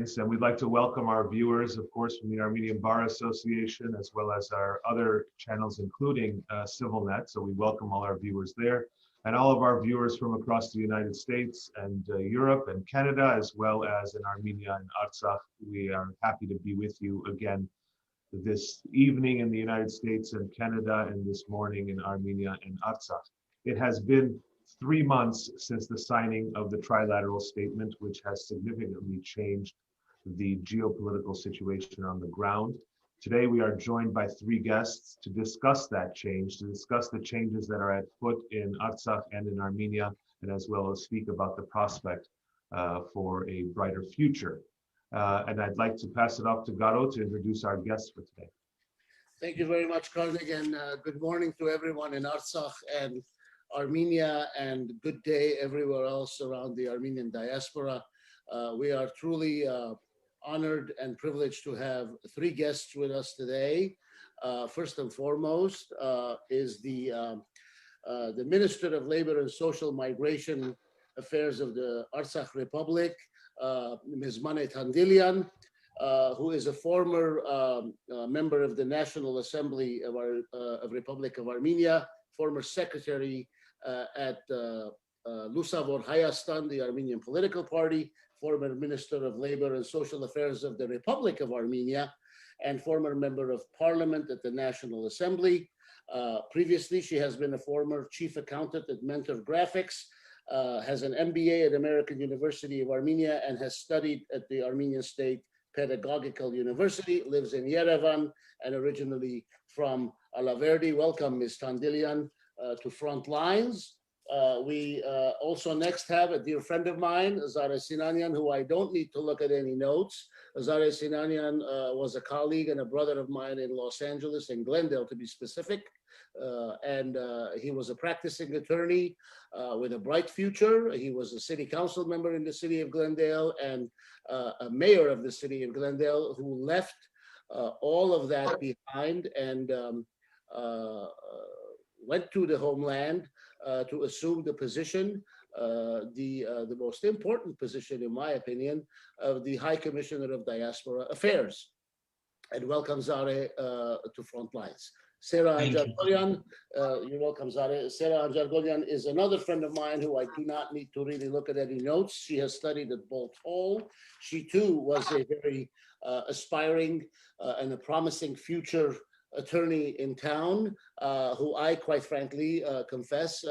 And we'd like to welcome our viewers, of course, from the Armenian Bar Association, as well as our other channels, including CivilNet. So we welcome all our viewers there, and all of our viewers from across the United States and Europe and Canada, as well as in Armenia and Artsakh. We are happy to be with you again this evening in the United States and Canada, and this morning in Armenia and Artsakh. It has been 3 months since the signing of the trilateral statement, which has significantly changed the geopolitical situation on the ground. Today, we are joined by 3 guests to discuss that change, to discuss the changes that are at foot in Artsakh and in Armenia, and as well as speak about the prospect for a brighter future. And I'd like to pass it off to Garo to introduce our guests for today. Thank you very much, Karnik, and good morning to everyone in Artsakh and Armenia, and good day everywhere else around the Armenian diaspora. We are truly honored and privileged to have 3 guests with us today. First and foremost is the Minister of Labor and Social Migration Affairs of the Artsakh Republic, Ms. Tandilyan, who is a former member of the National Assembly of Republic of Armenia, former secretary at Lusavor Hayastan, the Armenian political party, former Minister of Labor and Social Affairs of the Republic of Armenia, and former member of parliament at the National Assembly. Previously, she has been a former chief accountant at Mentor Graphics, has an MBA at American University of Armenia, and has studied at the Armenian State Pedagogical University, lives in Yerevan, and originally from Alaverdi. Welcome, Ms. Tandilyan, to Frontlines. We also next have a dear friend of mine, Zareh Sinanyan, who I don't need to look at any notes. Zareh Sinanyan was a colleague and a brother of mine in Los Angeles, in Glendale to be specific. And he was a practicing attorney with a bright future. He was a city council member in the city of Glendale and a mayor of the city of Glendale, who left all of that behind and went to the homeland to assume the position, the most important position, in my opinion, of the High Commissioner of Diaspora Affairs. And welcome, Zareh, to Frontlines. Sara Anjargolian, you're welcome, Zareh. Sara Anjargolian is another friend of mine who I do not need to really look at any notes. She has studied at Bolt Hall. She too was a very aspiring and a promising future attorney in town, who I quite frankly confess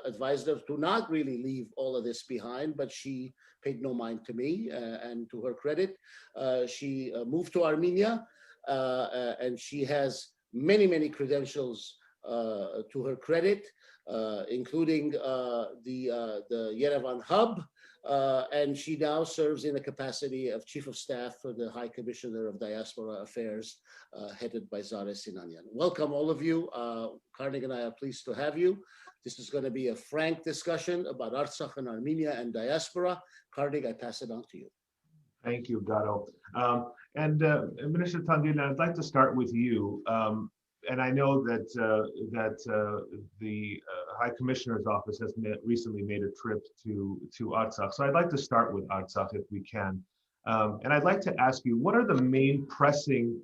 advised her to not really leave all of this behind, but she paid no mind to me, and to her credit, she moved to Armenia, and she has many credentials to her credit, including the Yerevan hub, and she now serves in the capacity of Chief of Staff for the High Commissioner of Diaspora Affairs, headed by Zareh Sinanyan. Welcome, all of you. Karnik and I are pleased to have you. This is going to be a frank discussion about Artsakh and Armenia and diaspora. Karnik, I pass it on to you. Thank you, Garo. And Minister Tandilyan, I'd like to start with you. And I know that the High Commissioner's Office has recently made a trip to Artsakh. So I'd like to start with Artsakh if we can. And I'd like to ask you, what are the main pressing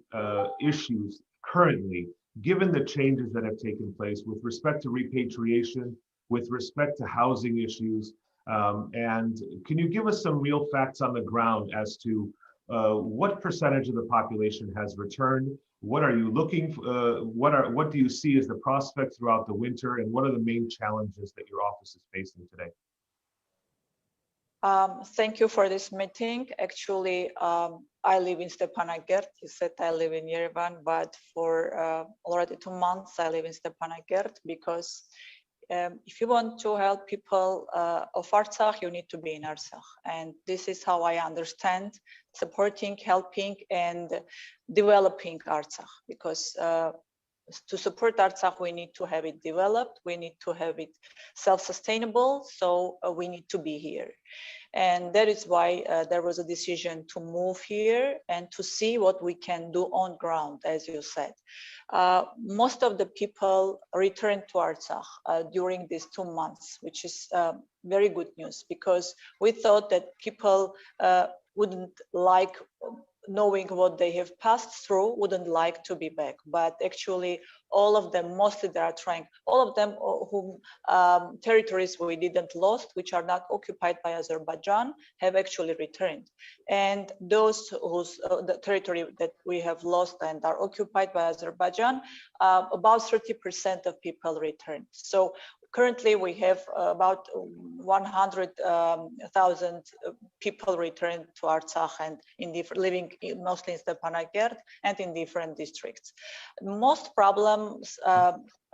issues currently, given the changes that have taken place with respect to repatriation, with respect to housing issues? And can you give us some real facts on the ground as to what percentage of the population has returned? What are you looking for? What do you see as the prospect throughout the winter, and what are the main challenges that your office is facing today? Thank you for this meeting. Actually, I live in Stepanakert. You said I live in Yerevan, but for already 2 months I live in Stepanakert, because if you want to help people of Artsakh, you need to be in Artsakh. And this is how I understand supporting, helping, and developing Artsakh, because to support Artsakh, we need to have it developed, we need to have it self-sustainable, so we need to be here. And that is why there was a decision to move here and to see what we can do on ground, as you said. Most of the people returned to Artsakh during these 2 months, which is very good news, because we thought that people wouldn't like, knowing what they have passed through, wouldn't like to be back. But actually, all of them, mostly they are trying, all of them whom territories we didn't lost, which are not occupied by Azerbaijan, have actually returned. And those whose the territory that we have lost and are occupied by Azerbaijan, about 30% of people returned. So currently, we have about 100,000 people returned to Artsakh and living mostly in Stepanakert and in different districts. Most problems,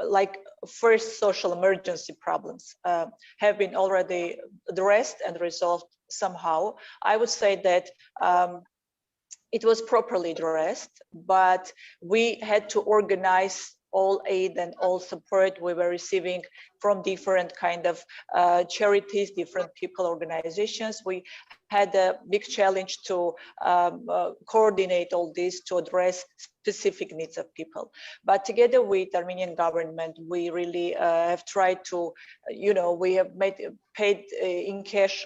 like first social emergency problems, have been already addressed and resolved somehow. I would say that it was properly addressed, but we had to organize all aid and all support we were receiving from different kind of charities, different people, organizations. We had a big challenge to coordinate all this to address specific needs of people. But together with Armenian government, we really have tried to, we have paid in cash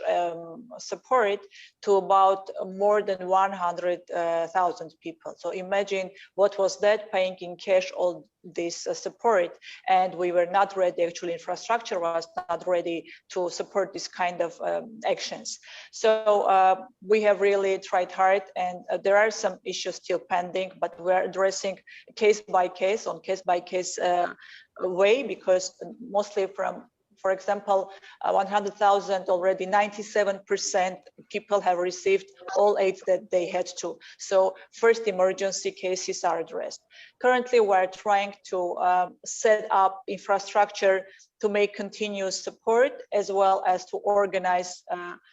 support to about more than 100,000 people. So imagine what was that, paying in cash all this support, and we were not ready, actually infrastructure was not ready to support this kind of actions. So we have really tried hard, and there are some issues still pending, but we're addressing case by case, on case by case way, because mostly from, for example, 100,000 already, 97% people have received all aid that they had to. So first emergency cases are addressed. Currently, we're trying to set up infrastructure to make continuous support, as well as to organize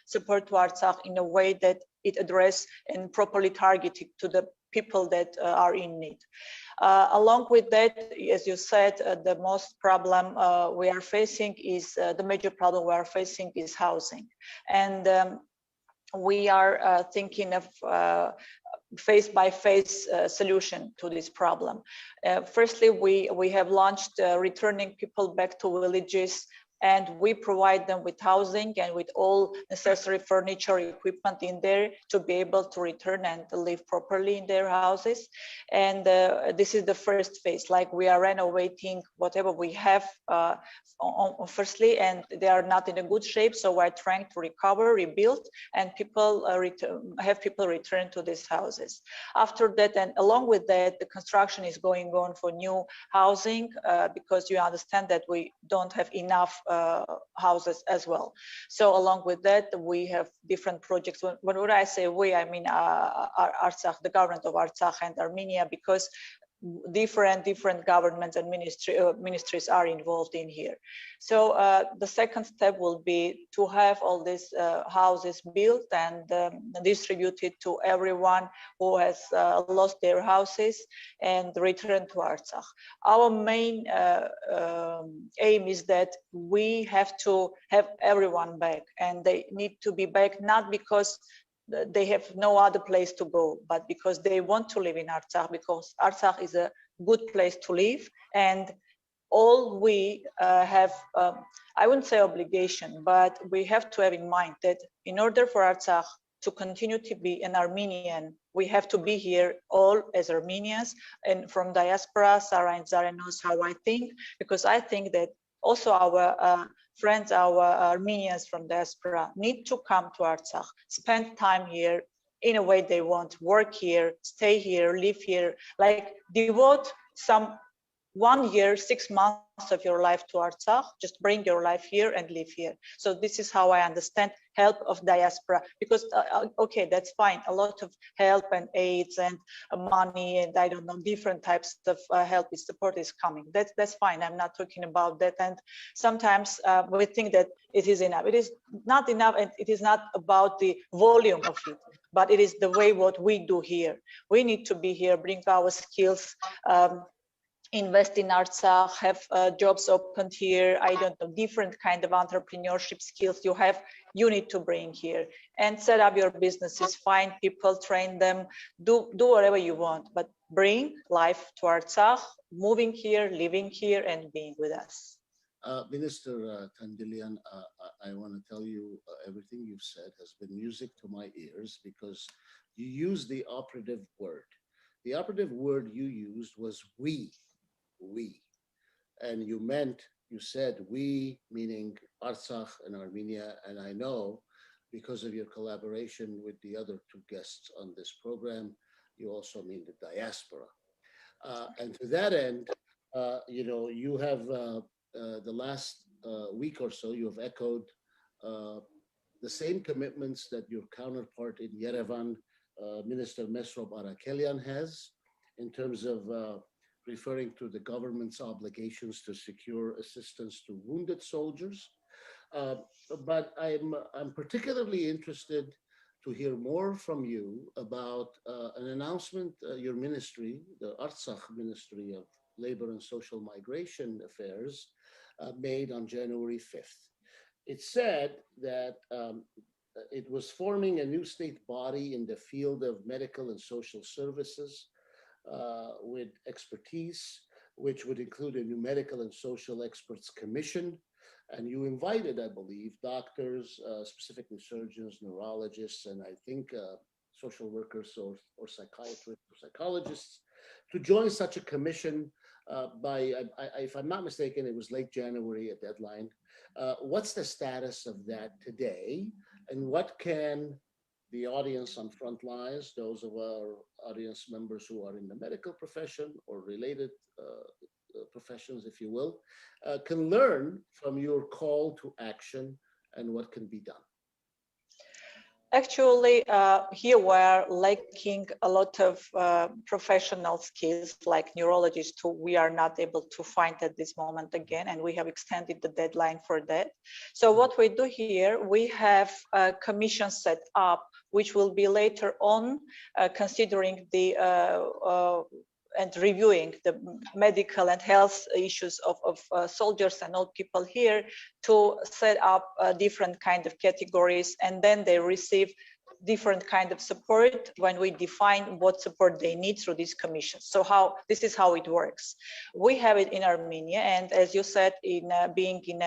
support to Artsakh in a way that it address and properly targeted to the people that are in need. Along with that, as you said, the most problem we are facing is, the major problem we are facing is housing. And we are thinking of phase-by-phase solution to this problem. Firstly, we have launched returning people back to villages, and we provide them with housing and with all necessary furniture, equipment in there to be able to return and to live properly in their houses. And this is the first phase, like we are renovating whatever we have firstly, and they are not in a good shape. So we're trying to recover, rebuild, and people have people return to these houses. After that, and along with that, the construction is going on for new housing, because you understand that we don't have enough houses as well. So along with that, we have different projects. When I say we, I mean Artsakh, the government of Artsakh and Armenia, because different governments and ministries are involved in here. So the second step will be to have all these houses built and distributed to everyone who has lost their houses and return to Artsakh. Our main aim is that we have to have everyone back, and they need to be back not because they have no other place to go, but because they want to live in Artsakh, because Artsakh is a good place to live. And all we have, I wouldn't say obligation, but we have to have in mind that in order for Artsakh to continue to be an Armenian, we have to be here all as Armenians. And from diaspora, Sara and Zareh knows how I think, because I think that also our friends, our Armenians from diaspora need to come to Artsakh, spend time here in a way they want, work here, stay here, live here, like devote some 1 year, 6 months of your life to Artsakh, just bring your life here and live here. So this is how I understand help of diaspora, because okay, that's fine. A lot of help and aids and money and I don't know, different types of help and support is coming. That's fine. I'm not talking about that. And sometimes we think that it is enough. It is not enough, and it is not about the volume of it, but it is the way what we do here. We need to be here, bring our skills, invest in Artsakh, have jobs opened here, I don't know, different kind of entrepreneurship skills you need to bring here, and set up your businesses, find people, train them, do whatever you want, but bring life to Artsakh, moving here, living here, and being with us. Minister Tandilyan, I want to tell you everything you've said has been music to my ears because you used the operative word. The operative word you used was we. And you said we, meaning Artsakh and Armenia, and I know because of your collaboration with the other two guests on this program, you also mean the diaspora. And to that end, you have the last week or so, you have echoed the same commitments that your counterpart in Yerevan, Minister Mesrop Arakelian, has in terms of referring to the government's obligations to secure assistance to wounded soldiers. But I'm particularly interested to hear more from you about an announcement your ministry, the Artsakh Ministry of Labor and Social Migration Affairs, made on January 5th. It said that it was forming a new state body in the field of medical and social services with expertise, which would include a new medical and social experts commission. And you invited, I believe, doctors, specifically surgeons, neurologists, and I think social workers or psychiatrists or psychologists to join such a commission by, if I'm not mistaken, it was late January, a deadline. What's the status of that today? And what can the audience on Frontlines, those of our audience members who are in the medical profession or related professions, if you will, can learn from your call to action and what can be done? Actually, here we're lacking a lot of professional skills like neurologists who we are not able to find at this moment again, and we have extended the deadline for that. So what we do here, we have a commission set up, which will be later on considering the and reviewing the medical and health issues of soldiers and all people here to set up different kind of categories, and then they receive different kind of support when we define what support they need through these commissions. So this is how it works. We have it in Armenia, and as you said, in being in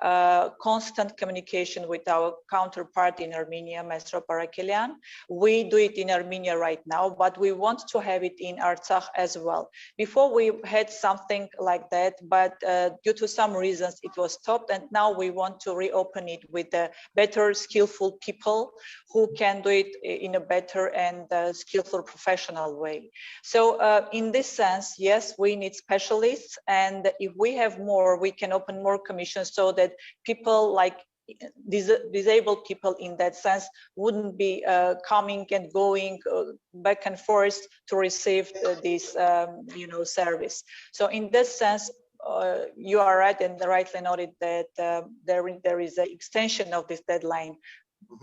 a constant communication with our counterpart in Armenia, Mesrop Arakelian, we do it in Armenia right now, but we want to have it in Artsakh as well. Before we had something like that, but due to some reasons it was stopped, and now we want to reopen it with better, skillful people who can do it in a better and skillful professional way. So in this sense, yes, we need specialists, and if we have more, we can open more commissions so that people like disabled people in that sense wouldn't be coming and going back and forth to receive this service. So in this sense, you are right and rightly noted that there is an extension of this deadline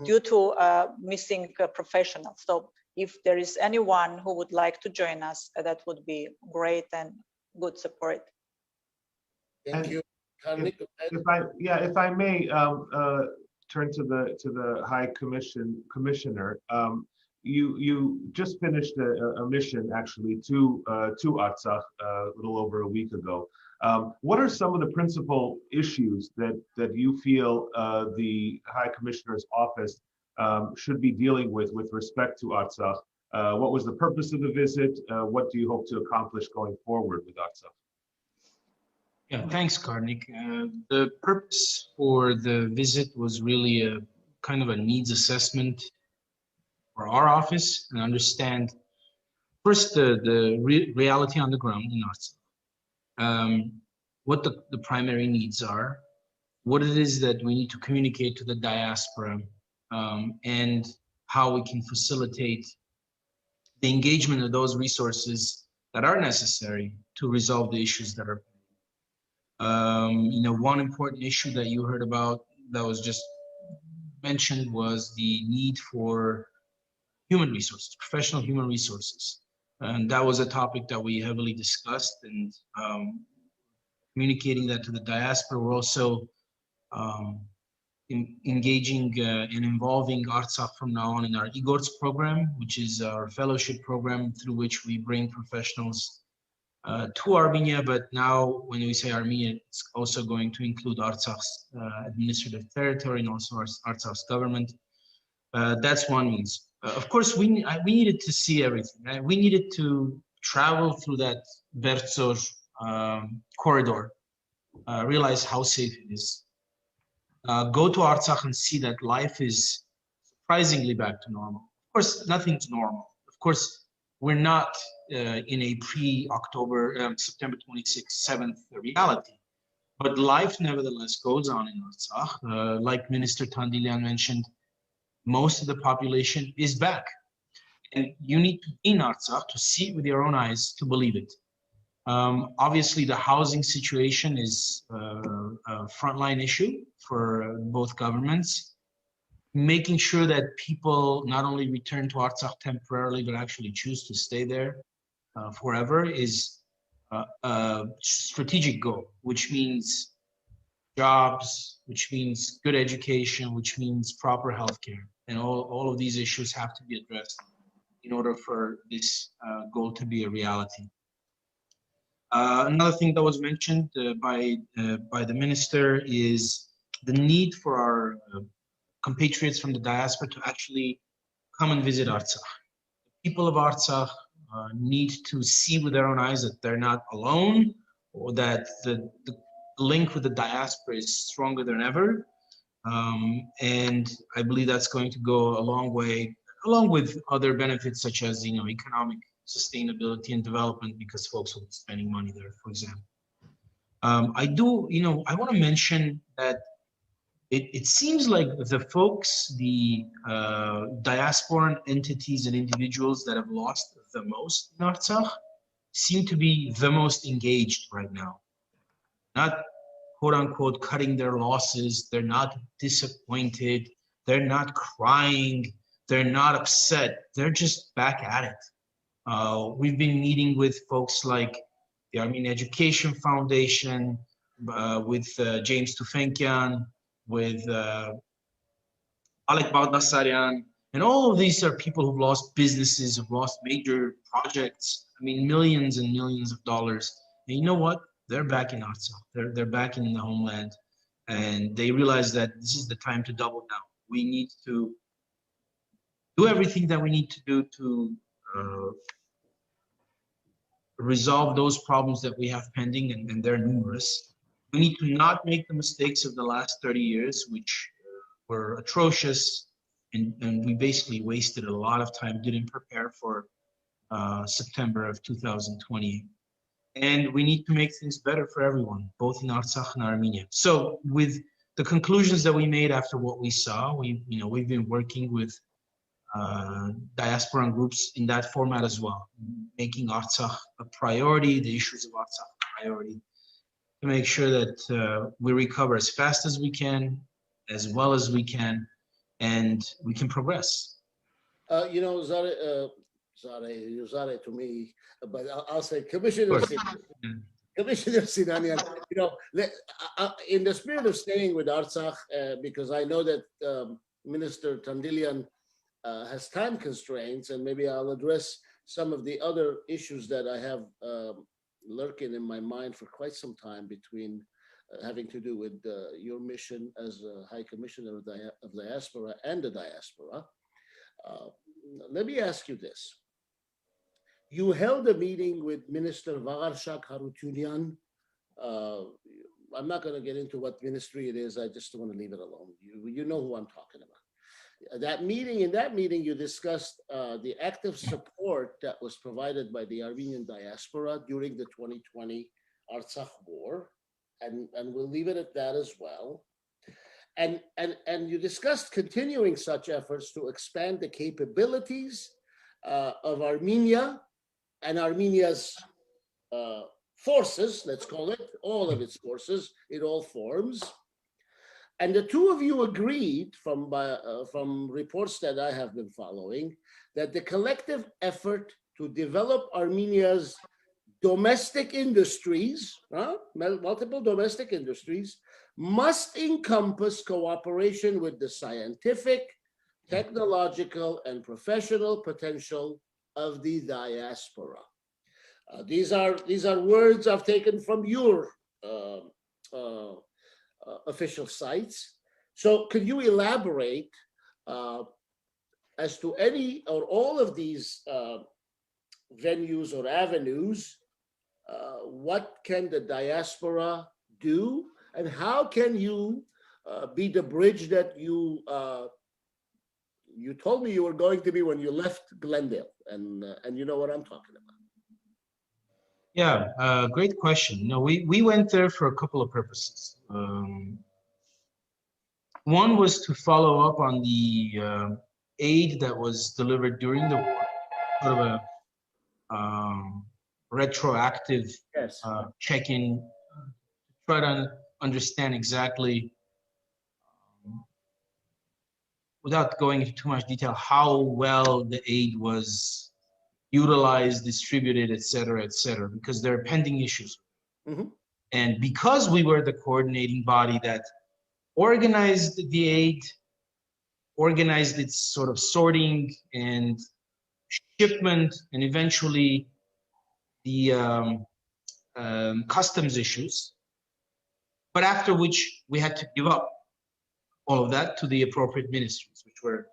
due to missing professionals. So if there is anyone who would like to join us, that would be great and good support. Thank you. If I may turn to the High Commissioner, you just finished a mission actually to Artsakh a little over a week ago. What are some of the principal issues that you feel the High Commissioner's office should be dealing with respect to Artsakh? What was the purpose of the visit? What do you hope to accomplish going forward with Artsakh? Yeah, thanks, Karnik. The purpose for the visit was really a kind of a needs assessment for our office and understand first the reality on the ground in Artsakh. What the primary needs are, what it is that we need to communicate to the diaspora, and how we can facilitate the engagement of those resources that are necessary to resolve the issues that are. One important issue that you heard about that was just mentioned was the need for human resources, professional human resources. And that was a topic that we heavily discussed, and communicating that to the diaspora. We're also engaging and involving Artsakh from now on in our IGORTS program, which is our fellowship program through which we bring professionals to Armenia, but now when we say Armenia, it's also going to include Artsak's administrative territory and also Artsak's government. That's one means. Of course, we needed to see everything. Right? We needed to travel through that Bertsor corridor, realize how safe it is. Go to Artsakh and see that life is surprisingly back to normal. Of course, nothing's normal. Of course, we're not in a pre-October, September 26th, 7th reality. But life nevertheless goes on in Artsakh. Like Minister Tandilyan mentioned, most of the population is back. And you need to be in Artsakh to see it with your own eyes to believe it. Obviously, the housing situation is a frontline issue for both governments. Making sure that people not only return to Artsakh temporarily, but actually choose to stay there forever is a strategic goal, which means jobs, which means good education, which means proper healthcare. And all of these issues have to be addressed in order for this goal to be a reality. Another thing that was mentioned by the minister is the need for our compatriots from the diaspora to actually come and visit Artsakh. The people of Artsakh need to see with their own eyes that they're not alone, or that the link with the diaspora is stronger than ever. And I believe that's going to go a long way, along with other benefits such as, economic sustainability and development, because folks will be spending money there, for example. I want to mention that it seems like the folks, the diasporan entities and individuals that have lost the most in Artsakh seem to be the most engaged right now. Not quote unquote cutting their losses. They're not disappointed. They're not crying. They're not upset. They're just back at it. We've been meeting with folks like the Armenian Education Foundation, with James Tufenkian, with Alek Bagdasaryan, and all of these are people who've lost businesses, who've lost major projects. I mean, millions and millions of dollars. And you know what? They're back in Artsakh. They're back in the homeland, and they realize that this is the time to double down. We need to do everything that we need to do to resolve those problems that we have pending, and they're numerous. We need to not make the mistakes of the last 30 years, which were atrocious, and we basically wasted a lot of time, didn't prepare for September of 2020. And we need to make things better for everyone, both in Artsakh and Armenia. So with the conclusions that we made after what we saw, we've been working with diaspora groups in that format as well, making Artsakh a priority, the issues of Artsakh a priority, to make sure that we recover as fast as we can, as well as we can, and we can progress. Zareh, you're Zareh to me, but I'll say Commissioner Sinanyan, in the spirit of staying with Artsakh, because I know that Minister Tandilyan has time constraints, and maybe I'll address some of the other issues that I have lurking in my mind for quite some time, between having to do with your mission as a High Commissioner of Diaspora and the diaspora. Let me ask you this. You held a meeting with Minister Vagarshak Harutyunyan. I'm not going to get into what ministry it is. I just want to leave it alone. You know who I'm talking about. In that meeting, you discussed the active support that was provided by the Armenian diaspora during the 2020 Artsakh war, and we'll leave it at that as well. And you discussed continuing such efforts to expand the capabilities of Armenia and Armenia's forces, let's call it, all of its forces in all forms. And the two of you agreed, from reports that I have been following, that the collective effort to develop Armenia's domestic industries, multiple domestic industries, must encompass cooperation with the scientific, technological, and professional potential of the diaspora. These are words I've taken from your official sites. So could you elaborate as to any or all of these venues or avenues? What can the diaspora do, and how can you be the bridge that you told me you were going to be when you left Glendale, and you know what I'm talking about. Yeah, great question. No, we went there for a couple of purposes. One was to follow up on the aid that was delivered during the war, sort of a retroactive Yes. check-in, try to understand exactly, without going into too much detail, how well the aid was utilized, distributed, et cetera, because there are pending issues. Mm-hmm. And because we were the coordinating body that organized the aid, organized its sort of sorting and shipment, and eventually the customs issues, but after which we had to give up all of that to the appropriate ministries, which were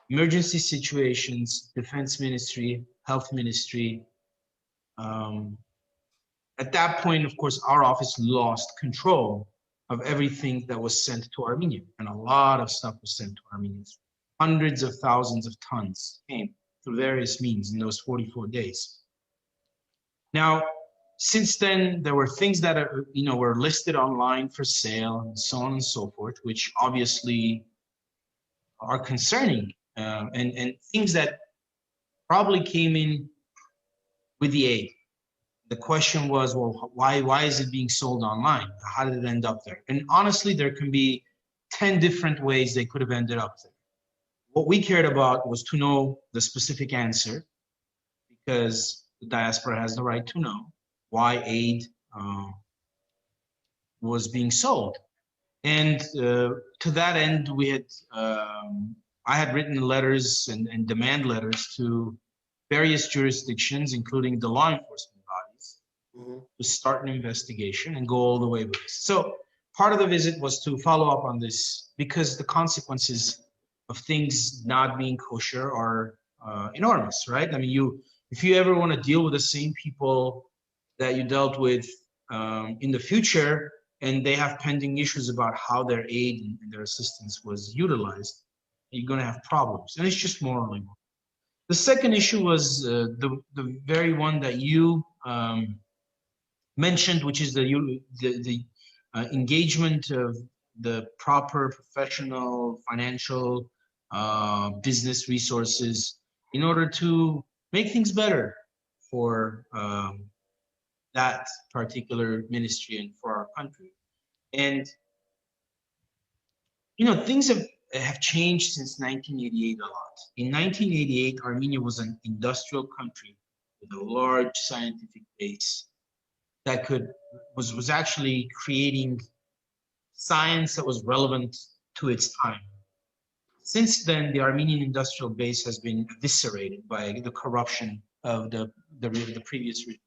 emergency situations, defense ministry, health ministry. At that point, of course, our office lost control of everything that was sent to Armenia, and a lot of stuff was sent to Armenia. Hundreds of thousands of tons came through various means in those 44 days. Now, since then, there were things that are, were listed online for sale and so on and so forth, which obviously are concerning, and things that probably came in with the aid. The question was, well, why is it being sold online? How did it end up there? And honestly, there can be 10 different ways they could have ended up there. What we cared about was to know the specific answer, because the diaspora has the right to know why aid was being sold. And to that end, we had I had written letters and demand letters to various jurisdictions, including the law enforcement bodies, Mm-hmm. to start an investigation and go all the way with this. So part of the visit was to follow up on this, because the consequences of things not being kosher are enormous, right? I mean, if you ever want to deal with the same people that you dealt with in the future, and they have pending issues about how their aid and their assistance was utilized, you're going to have problems. And it's just morally wrong. The second issue was the very one that you mentioned, which is the engagement of the proper professional, financial, business resources in order to make things better for that particular ministry and for our country. And things have changed since 1988 a lot. In 1988, Armenia was an industrial country with a large scientific base that was actually creating science that was relevant to its time. Since then, the Armenian industrial base has been eviscerated by the corruption of the previous regimes.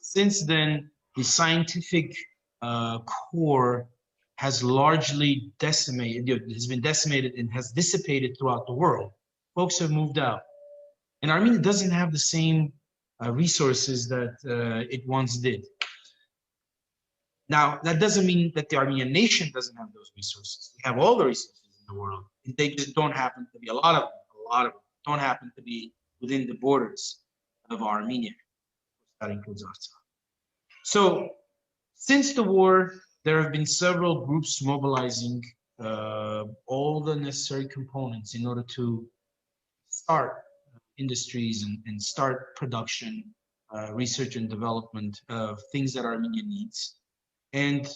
Since then, the scientific core has largely has been decimated and has dissipated throughout the world. Folks have moved out. And Armenia doesn't have the same resources that it once did. Now, that doesn't mean that the Armenian nation doesn't have those resources. We have all the resources in the world. They just don't happen to be, a lot of them don't happen to be within the borders of Armenia. That includes Artsakh. So, since the war, there have been several groups mobilizing all the necessary components in order to start industries and start production, research and development of things that Armenia needs. And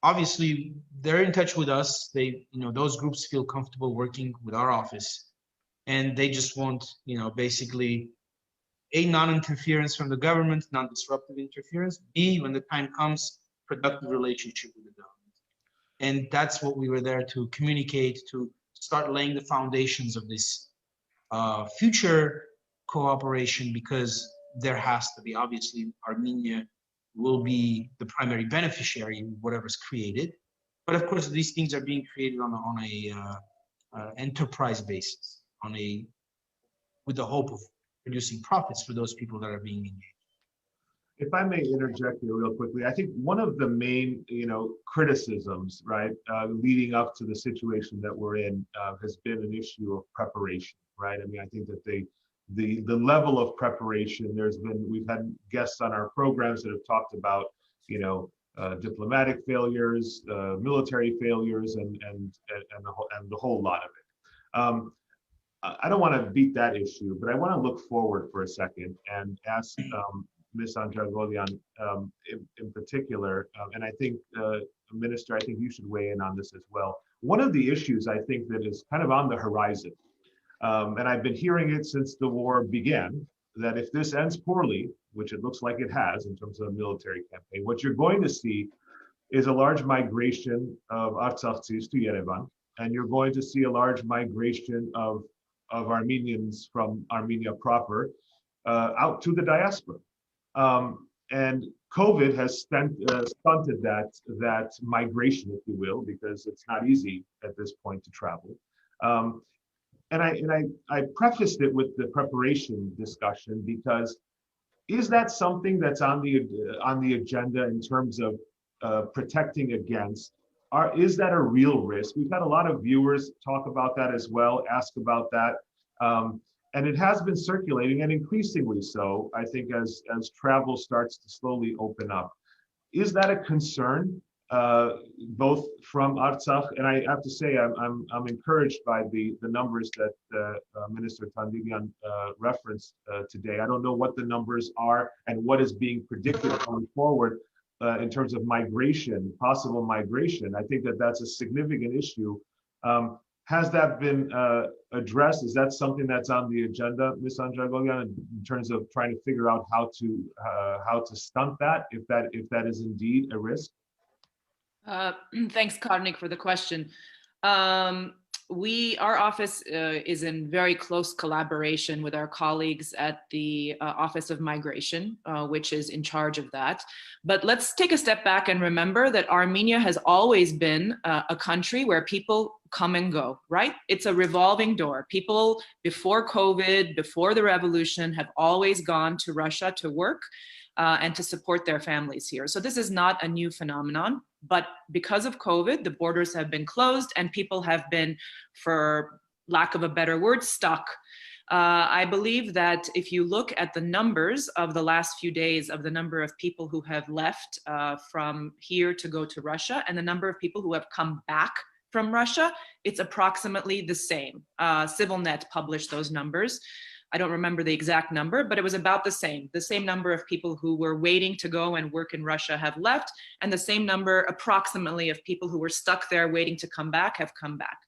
obviously, they're in touch with us. Those groups feel comfortable working with our office, and they just want, basically, A, non-interference from the government, non-disruptive interference. B, when the time comes, productive relationship with the government. And that's what we were there to communicate, to start laying the foundations of this future cooperation because there has to be. Obviously, Armenia will be the primary beneficiary of whatever's created. But of course, these things are being created on a enterprise basis, with the hope of producing profits for those people that are being engaged. If I may interject here real quickly, I think one of the main, criticisms, right, leading up to the situation that we're in, has been an issue of preparation, right? I mean, I think that the level of preparation, we've had guests on our programs that have talked about, diplomatic failures, military failures, and the whole lot of it. I don't want to beat that issue, but I want to look forward for a second and ask Ms. Anjargolian in particular, and I think, Minister, I think you should weigh in on this as well. One of the issues I think that is kind of on the horizon, and I've been hearing it since the war began, that if this ends poorly, which it looks like it has in terms of a military campaign, what you're going to see is a large migration of Artsakhtsis to Yerevan, and you're going to see a large migration of Armenians from Armenia proper out to the diaspora. And COVID has stunted that migration, if you will, because it's not easy at this point to travel. And I prefaced it with the preparation discussion because is that something that's on the agenda in terms of protecting against? Is that a real risk? We've had a lot of viewers talk about that as well, ask about that. And it has been circulating, and increasingly so, I think, as travel starts to slowly open up. Is that a concern, both from Artsakh, and I have to say I'm encouraged by the numbers that Minister Tandilyan referenced today. I don't know what the numbers are and what is being predicted going forward in terms of migration, possible migration. I think that that's a significant issue. Has that been addressed? Is that something that's on the agenda, Ms. Anjargolian, in terms of trying to figure out how to stunt that, if that is indeed a risk? Thanks, Karnik, for the question. Our office is in very close collaboration with our colleagues at the Office of Migration, which is in charge of that. But let's take a step back and remember that Armenia has always been a country where people come and go, right? It's a revolving door. People before COVID, before the revolution, have always gone to Russia to work and to support their families here. So this is not a new phenomenon, but because of COVID, the borders have been closed and people have been, for lack of a better word, stuck. I believe that if you look at the numbers of the last few days of the number of people who have left from here to go to Russia and the number of people who have come back from Russia, it's approximately the same. CivilNet published those numbers. I don't remember the exact number, but it was about the same. The same number of people who were waiting to go and work in Russia have left, and the same number approximately of people who were stuck there waiting to come back have come back.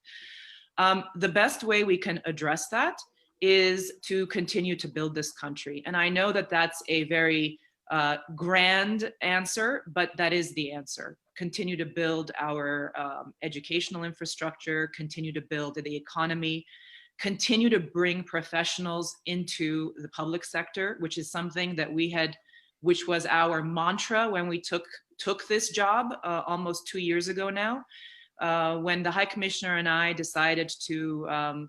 The best way we can address that is to continue to build this country. And I know that that's a very grand answer, but that is the answer. Continue to build our educational infrastructure, continue to build the economy, continue to bring professionals into the public sector, which is something that which was our mantra when we took this job almost 2 years ago now. When the High Commissioner and I decided to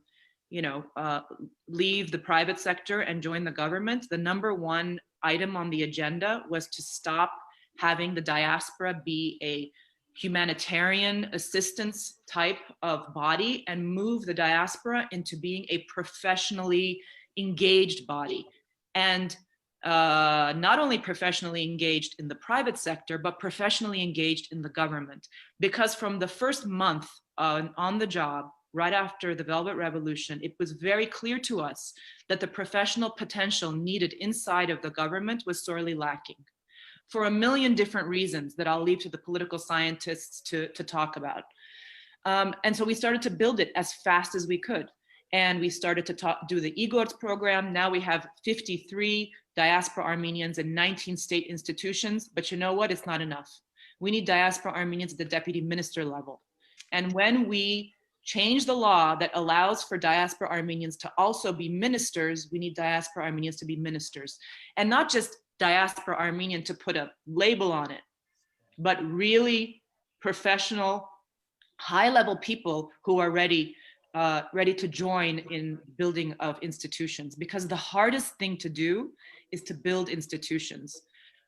leave the private sector and join the government, the number one item on the agenda was to stop having the diaspora be a humanitarian assistance type of body and move the diaspora into being a professionally engaged body. And not only professionally engaged in the private sector, but professionally engaged in the government. Because from the first month on the job, right after the Velvet Revolution, it was very clear to us that the professional potential needed inside of the government was sorely lacking, for a million different reasons that I'll leave to the political scientists to talk about. And so we started to build it as fast as we could. And we started to do the IGORT program. Now we have 53 diaspora Armenians in 19 state institutions. But you know what? It's not enough. We need diaspora Armenians at the deputy minister level. And when we change the law that allows for diaspora Armenians to also be ministers. We need diaspora Armenians to be ministers, and not just diaspora Armenian to put a label on it, but really professional, high-level people who are ready to join in building of institutions. Because the hardest thing to do is to build institutions.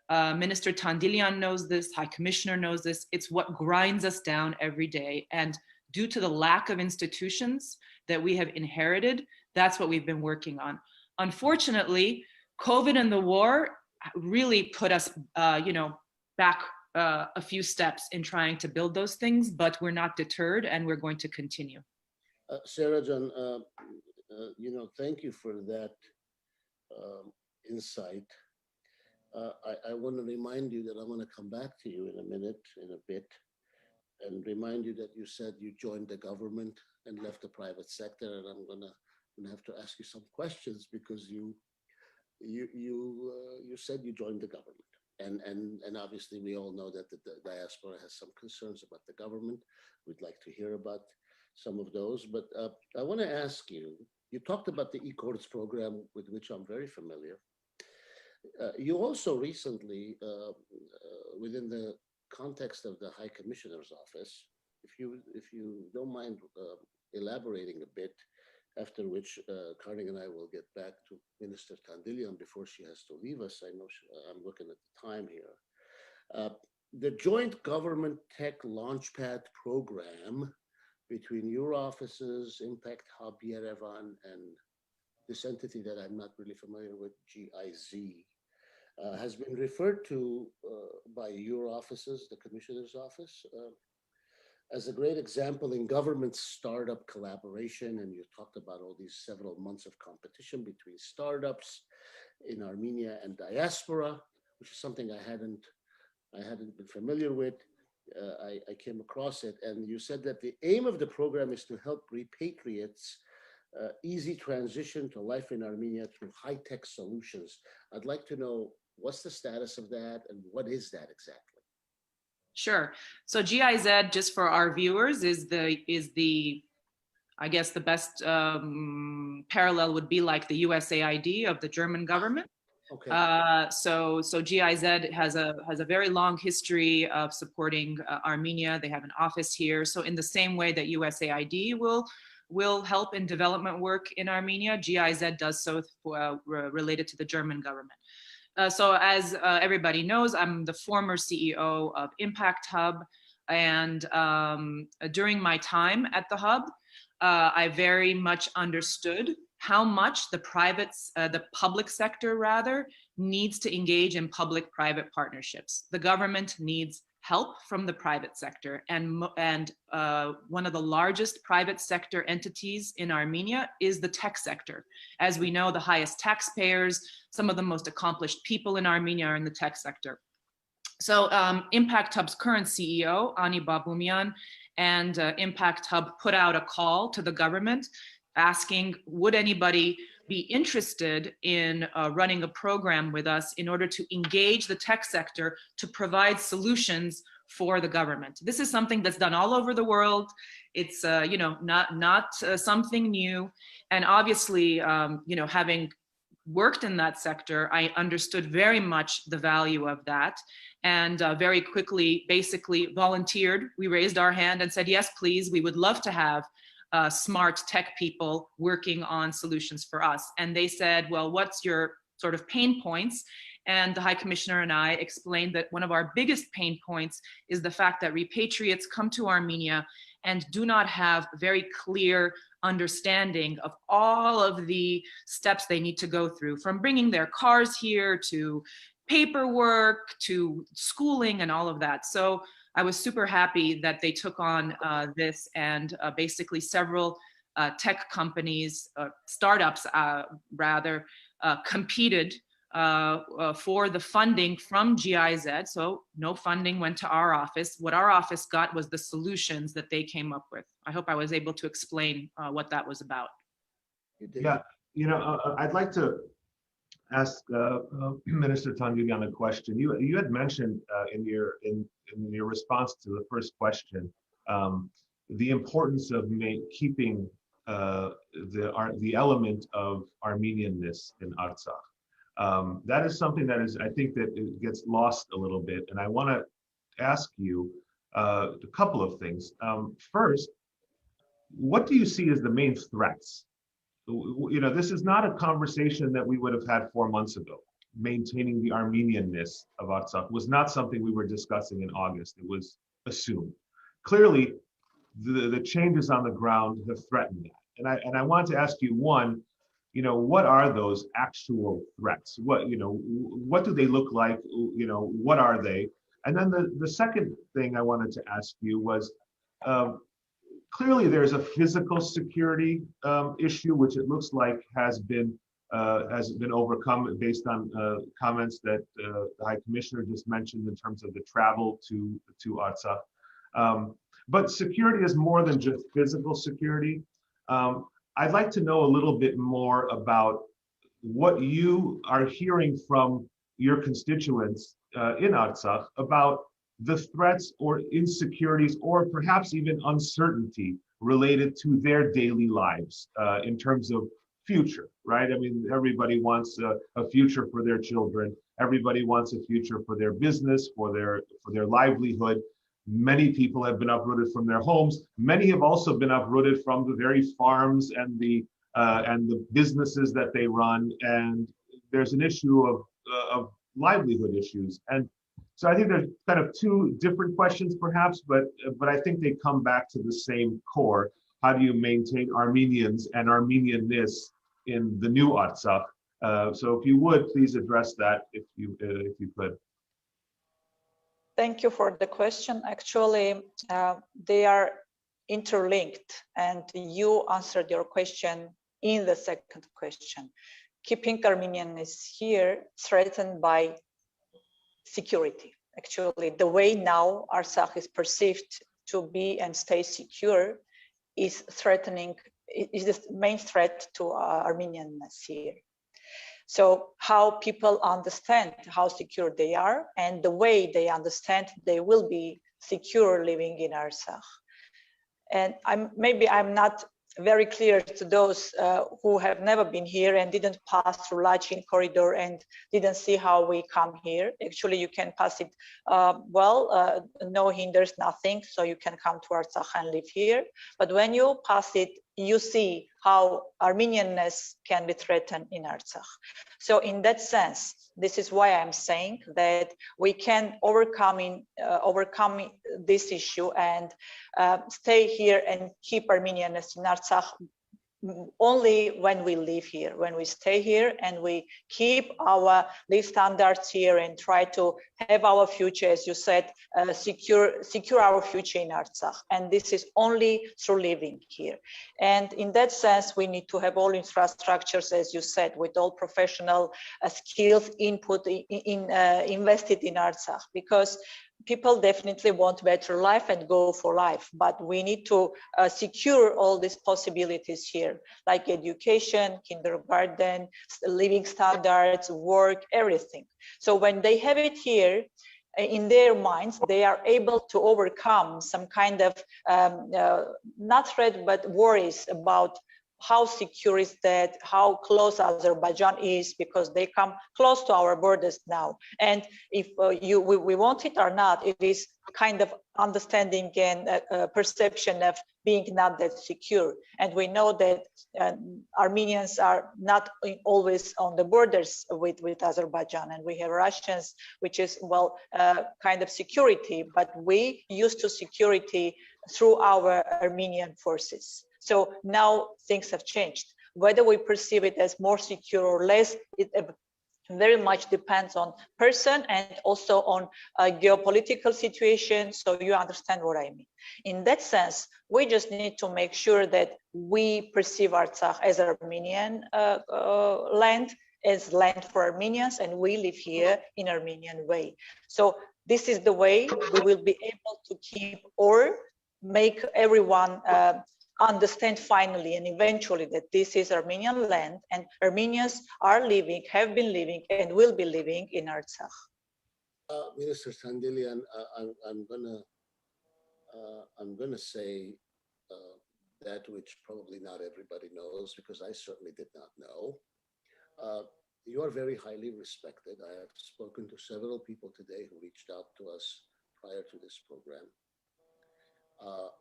Minister Tandilyan knows this, High Commissioner knows this. It's what grinds us down every day. And due to the lack of institutions that we have inherited, that's what we've been working on. Unfortunately, COVID and the war really put us, back a few steps in trying to build those things, but we're not deterred and we're going to continue. Sarah Jan, thank you for that insight. I want to remind you that I'm going to come back to you in a bit, and remind you that you said you joined the government and left the private sector, and I'm gonna have to ask you some questions because you said you joined the government, and obviously we all know that the diaspora has some concerns about the government. We'd like to hear about some of those, but I want to ask you. You talked about the e-courts program, with which I'm very familiar. You also recently, within the context of the High Commissioner's office, if you don't mind elaborating a bit, after which Karnik and I will get back to Minister Tandilyan before she has to leave us. I know I'm looking at the time here. The Joint Government Tech Launchpad program between your offices, Impact Hub Yerevan, and this entity that I'm not really familiar with, GIZ, has been referred to by your offices, the Commissioner's office, as a great example in government startup collaboration. And you talked about all these several months of competition between startups in Armenia and diaspora, which is something I hadn't been familiar with. I came across it, and you said that the aim of the program is to help repatriates easy transition to life in Armenia through high-tech solutions. I'd like to know what's the status of that and what is that exactly? Sure. So GIZ, just for our viewers, is the I guess the best parallel would be like the USAID of the German government. Okay. So GIZ has a very long history of supporting Armenia. They have an office here. So in the same way that USAID will help in development work in Armenia, GIZ does so related to the German government. So as everybody knows, I'm the former CEO of Impact Hub, and during my time at the hub, I very much understood how much the public sector rather needs to engage in public-private partnerships. The government needs help from the private sector, and one of the largest private sector entities in Armenia is the tech sector. As we know, the highest taxpayers, some of the most accomplished people in Armenia are in the tech sector. So Impact Hub's current CEO, Ani Babumian, and Impact Hub put out a call to the government asking, would anybody be interested in running a program with us in order to engage the tech sector to provide solutions for the government. This is something that's done all over the world. It's not something new. And obviously, having worked in that sector, I understood very much the value of that, and very quickly basically volunteered. We raised our hand and said, yes, please, we would love to have smart tech people working on solutions for us. And they said, well, what's your sort of pain points? And the High Commissioner and I explained that one of our biggest pain points is the fact that repatriates come to Armenia and do not have very clear understanding of all of the steps they need to go through, from bringing their cars here to paperwork to schooling and all of that. So I was super happy that they took on this, and basically several tech companies, startups rather, competed for the funding from GIZ. So no funding went to our office. What our office got was the solutions that they came up with. I hope I was able to explain what that was about. Yeah, I'd like to ask Minister Tandilyan a question. You had mentioned in your response to the first question the importance of keeping the element of Armenianness in Artsakh. That is something that I think that it gets lost a little bit, and I want to ask you a couple of things. First, what do you see as the main threats? This is not a conversation that we would have had 4 months ago. Maintaining the Armenianness of Artsakh was not something we were discussing in August. It was assumed. Clearly, the changes on the ground have threatened that. And I want to ask you, one, what are those actual threats? What do they look like? What are they? And then the second thing I wanted to ask you was, clearly there's a physical security issue, which it looks like has been overcome based on comments that the High Commissioner just mentioned in terms of the travel to Artsakh. But security is more than just physical security. I'd like to know a little bit more about what you are hearing from your constituents in Artsakh about the threats or insecurities or perhaps even uncertainty related to their daily lives in terms of future, right? I mean, everybody wants a future for their children. Everybody wants a future for their business, for their livelihood. Many people have been uprooted from their homes. Many have also been uprooted from the very farms and the businesses that they run. And there's an issue of livelihood issues. And so I think there's kind of two different questions, perhaps, but I think they come back to the same core. How do you maintain Armenians and Armenianness in the new Artsakh? So if you would, please address that if you could. Thank you for the question. Actually, they are interlinked, and you answered your question in the second question. Keeping Armenianness here threatened by security. Actually, the way now Artsakh is perceived to be and stay secure is the main threat to Armenianness here. So how people understand how secure they are and the way they understand they will be secure living in Artsakh. And maybe I'm not very clear to those who have never been here and didn't pass through Lachin corridor and didn't see how we come here. Actually, you can pass it no hinders, nothing. So you can come to Artsakh and live here. But when you pass it, you see how Armenianness can be threatened in Artsakh. So in that sense, this is why I'm saying that we can overcome this issue and stay here and keep Armenianness in Artsakh only when we live here, when we stay here and we keep our live standards here and try to have our future, as you said, secure our future in Artsakh. And this is only through living here. And in that sense, we need to have all infrastructures, as you said, with all professional skills invested in Artsakh, because people definitely want better life and go for life, but we need to secure all these possibilities here, like education, kindergarten, living standards, work, everything. So when they have it here in their minds, they are able to overcome some kind of not threat, but worries about how secure is that, how close Azerbaijan is, because they come close to our borders now. And if we want it or not, it is kind of understanding and perception of being not that secure. And we know that Armenians are not always on the borders with Azerbaijan, and we have Russians, which is, kind of security, but we used to security through our Armenian forces. So now things have changed. Whether we perceive it as more secure or less, it very much depends on person and also on a geopolitical situation. So you understand what I mean. In that sense, we just need to make sure that we perceive Artsakh as Armenian land, as land for Armenians, and we live here in Armenian way. So this is the way we will be able to keep or make everyone understand finally and eventually that this is Armenian land and Armenians are living, have been living, and will be living in Artsakh. Minister Tandilyan, I'm gonna say that which probably not everybody knows, because I certainly did not know. You are very highly respected. I have spoken to several people today who reached out to us prior to this program,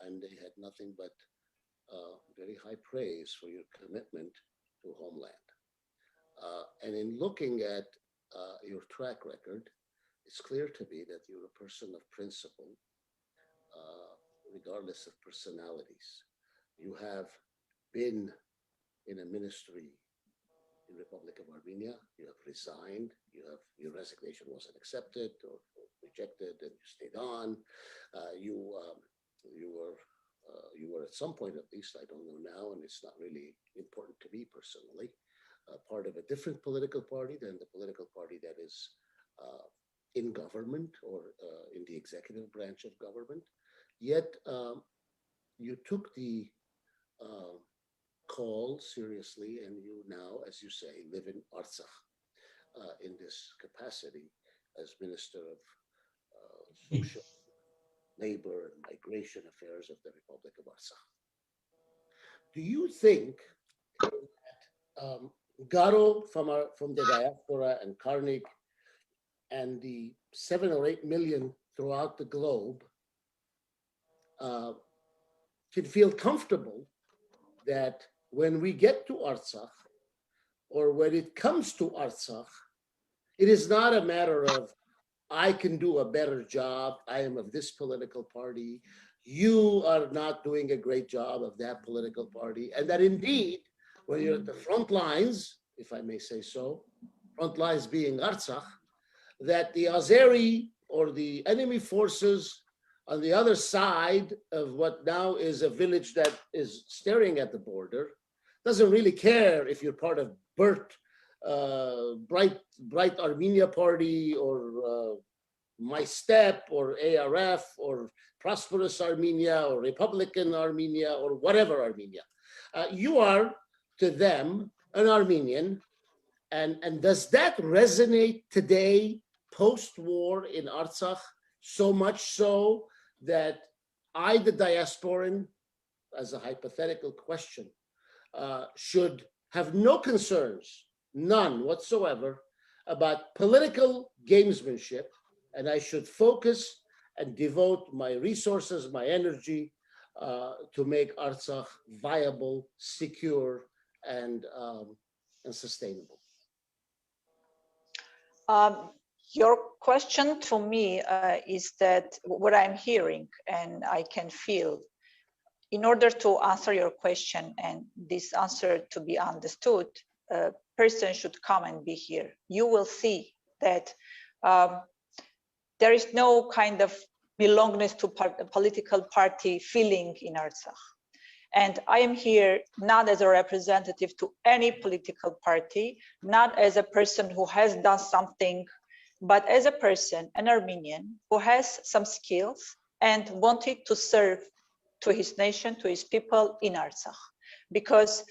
and they had nothing but very high praise for your commitment to homeland. And in looking at your track record, it's clear to me that you're a person of principle, regardless of personalities. You have been in a ministry in the Republic of Armenia. You have resigned. Your resignation wasn't accepted or rejected, and you stayed on. You were at some point, at least, I don't know now, and it's not really important to me personally, part of a different political party than the political party that is in government or in the executive branch of government. Yet you took the call seriously, and you now, as you say, live in Artsakh in this capacity as Minister of Social, Labor, and Migration Affairs of the Republic of Artsakh. Do you think that Garo from the diaspora and Karnik and the 7 or 8 million throughout the globe can feel comfortable that when we get to Artsakh, or when it comes to Artsakh, it is not a matter of I can do a better job, I am of this political party, you are not doing a great job of that political party, and that indeed, when you're at the front lines, if I may say so, front lines being Artsakh, that the Azeri or the enemy forces on the other side of what now is a village that is staring at the border doesn't really care if you're part of Bright Armenia Party or My Step or ARF or Prosperous Armenia or Republican Armenia or whatever Armenia. You are to them an Armenian, and does that resonate today post-war in Artsakh so much so that I, the diasporan, as a hypothetical question, should have no concerns, none whatsoever, about political gamesmanship, and I should focus and devote my resources, my energy to make Artsakh viable, secure, and sustainable? Your question to me is that what I'm hearing and I can feel. In order to answer your question and this answer to be understood, a person should come and be here. You will see that there is no kind of belongingness to a political party feeling in Artsakh. And I am here not as a representative to any political party, not as a person who has done something, but as a person, an Armenian, who has some skills and wanted to serve to his nation, to his people in Artsakh. Because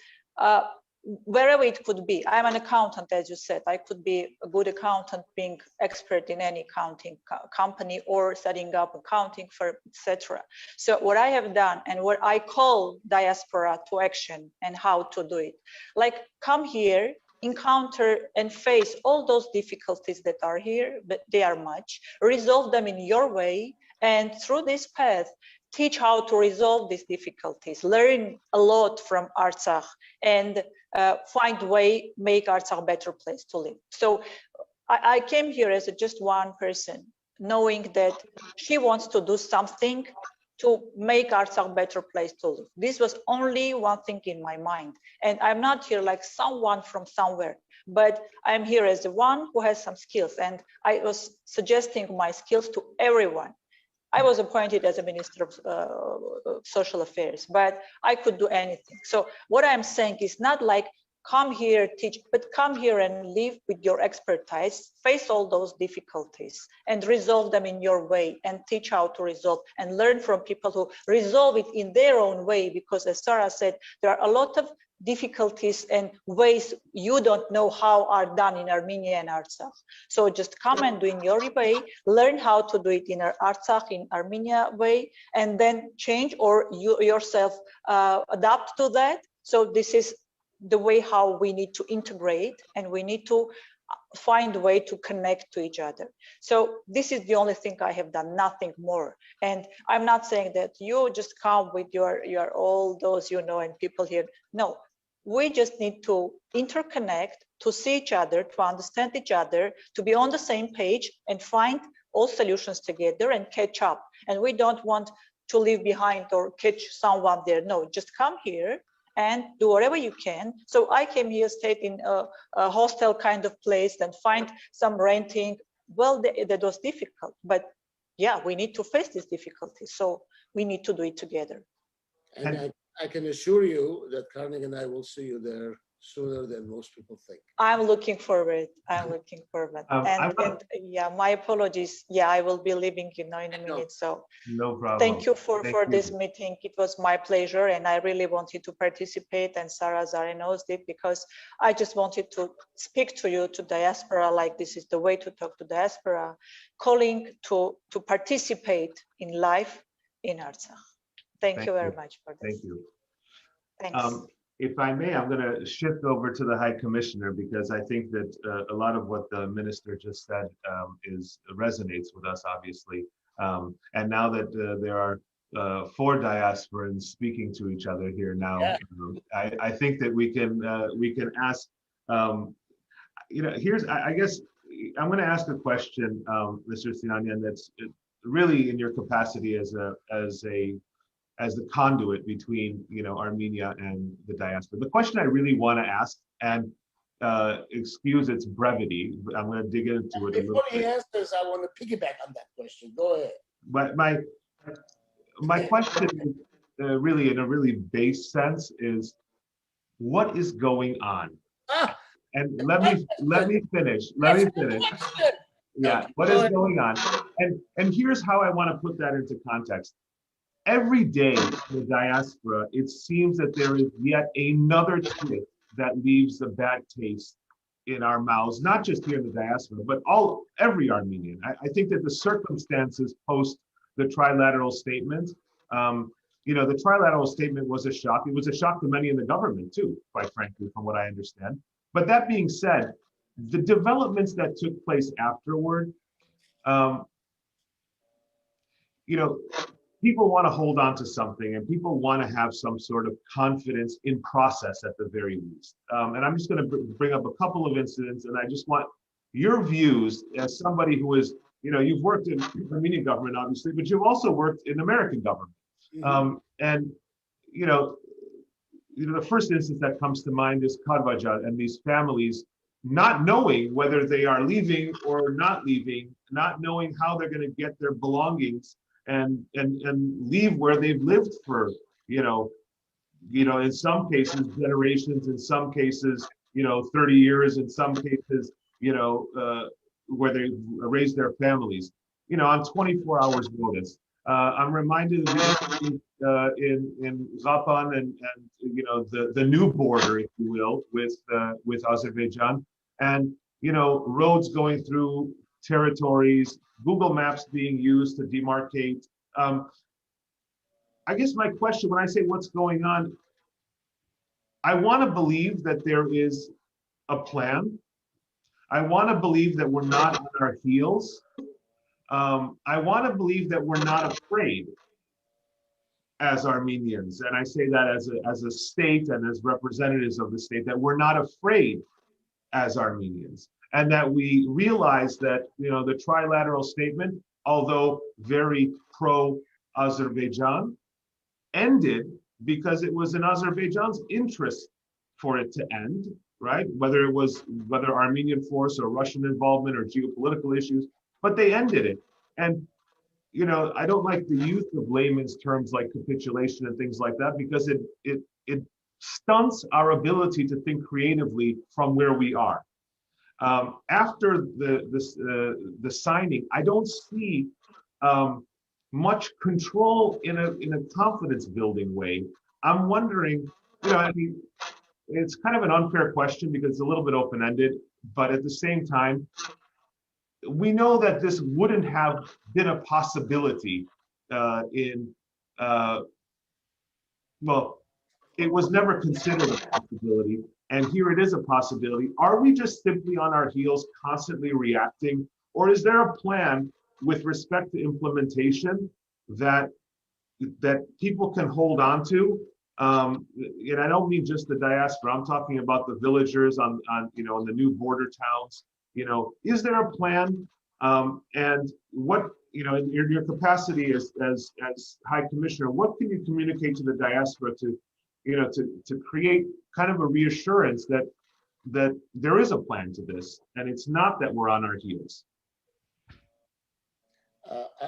wherever it could be, I'm an accountant, as you said, I could be a good accountant, being expert in any accounting company or setting up accounting firm, etc. So what I have done and what I call diaspora to action and how to do it, like come here, encounter and face all those difficulties that are here, but they are much, resolve them in your way, and through this path, teach how to resolve these difficulties, learn a lot from Artsakh, and find a way, make Artsakh a better place to live. So I came here as just one person, knowing that she wants to do something to make Artsakh a better place to live. This was only one thing in my mind. And I'm not here like someone from somewhere, but I'm here as the one who has some skills. And I was suggesting my skills to everyone. I was appointed as a Minister of Social Affairs, but I could do anything. So what I'm saying is not like come here, teach, but come here and live with your expertise, face all those difficulties and resolve them in your way and teach how to resolve and learn from people who resolve it in their own way. Because as Sara said, there are a lot of difficulties and ways you don't know how are done in Armenia and Artsakh. So just come and do in your way, learn how to do it in Artsakh, in Armenia way, and then change or you yourself adapt to that. So this is the way how we need to integrate, and we need to find a way to connect to each other. So this is the only thing I have done, nothing more. And I'm not saying that you just come with your all those, you know, and people here. No, we just need to interconnect, to see each other, to understand each other, to be on the same page and find all solutions together and catch up. And we don't want to leave behind or catch someone there. No, just come here and do whatever you can. So I came here, stayed in a hostel kind of place, and find some renting. Well, that was difficult, but yeah, we need to face these difficulties. So we need to do it together. And I can assure you that Karnik and I will see you there sooner than most people think. I'm looking forward. I'm looking forward. And yeah, my apologies. Yeah, I will be leaving, you know, in a minute. So no problem. Thank you for this meeting. It was my pleasure, and I really wanted to participate. And Zareh knows it, because I just wanted to speak to you, to diaspora, like this is the way to talk to diaspora, calling to participate in life in Artsakh. Thank you very much for this. Thank you. Thanks. If I may, I'm going to shift over to the High Commissioner, because I think that a lot of what the minister just said resonates with us, obviously. And now that there are 4 diasporans speaking to each other here now, yeah. I think that we can ask. You know, I guess I'm going to ask a question, Mr. Sinanyan, that's really in your capacity as the conduit between, you know, Armenia and the diaspora. The question I really want to ask, and excuse its brevity, but I'm going to dig into it. Before he answers, I want to piggyback on that question. Go ahead. But my question, really in a really base sense, is what is going on? And let me finish. Yeah, what is going on? And here's how I want to put that into context. Every day in the diaspora, it seems that there is yet another twist that leaves a bad taste in our mouths, not just here in the diaspora, but every Armenian. I think that the circumstances post the trilateral statement, you know, the trilateral statement was a shock. It was a shock to many in the government too, quite frankly, from what I understand. But that being said, the developments that took place afterward, you know, people want to hold on to something, and people want to have some sort of confidence in process at the very least. And I'm just going to bring up a couple of incidents, and I just want your views as somebody who is, you know, you've worked in Armenian government, obviously, but you've also worked in American government. Mm-hmm. And, you know, the first instance that comes to mind is Karvaja and these families not knowing whether they are leaving or not leaving, not knowing how they're going to get their belongings and leave where they've lived for, you know, in some cases generations, in some cases, 30 years, in some cases, where they raised their families, on 24 hours notice. I'm reminded of the in Zapan and the new border, if you will, with Azerbaijan, and roads going through territories, Google Maps being used to demarcate. I guess my question when I say what's going on, I want to believe that there is a plan. I want to believe that we're not on our heels. I want to believe that we're not afraid as Armenians, and I say that as a state and as representatives of the state, that we're not afraid as Armenians, and that we realize that the trilateral statement, although very pro-Azerbaijan, ended because it was in Azerbaijan's interest for it to end, right? Whether Armenian force or Russian involvement or geopolitical issues, but they ended it. And I don't like the use of layman's terms like capitulation and things like that, because it stunts our ability to think creatively from where we are. After the signing, I don't see much control in a confidence building way. I'm wondering, it's kind of an unfair question because it's a little bit open-ended, but at the same time, we know that this wouldn't have been a possibility well, it was never considered a possibility, and here it is a possibility. Are we just simply on our heels, constantly reacting, or is there a plan with respect to implementation that people can hold on to? And I don't mean just the diaspora. I'm talking about the villagers on in the new border towns. Is there a plan? And what in your capacity as High Commissioner, what can you communicate to the diaspora to create kind of a reassurance that there is a plan to this, and it's not that we're on our heels?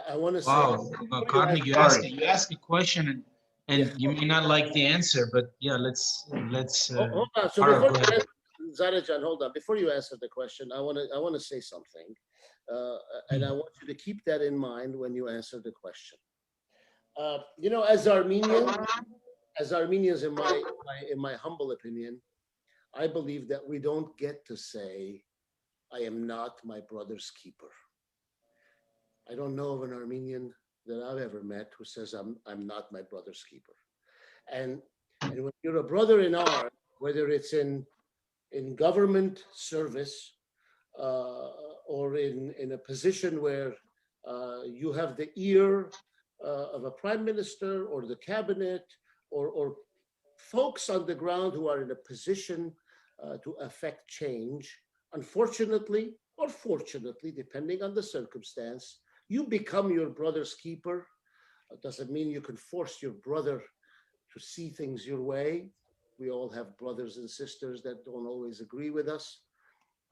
I want to say. Wow, Karnik, you ask a question, and you may not like the answer, but yeah, let's. Hold on. So before you answer, Zareh, hold on. Before you answer the question, I want to say something, and I want you to keep that in mind when you answer the question. As Armenians, in my humble opinion, I believe that we don't get to say, "I am not my brother's keeper." I don't know of an Armenian that I've ever met who says I'm not my brother's keeper. And when you're a brother in arms, whether it's in government service or in a position where you have the ear of a prime minister or the cabinet or folks on the ground who are in a position to affect change, unfortunately or fortunately, depending on the circumstance, you become your brother's keeper. It doesn't mean you can force your brother to see things your way. We all have brothers and sisters that don't always agree with us,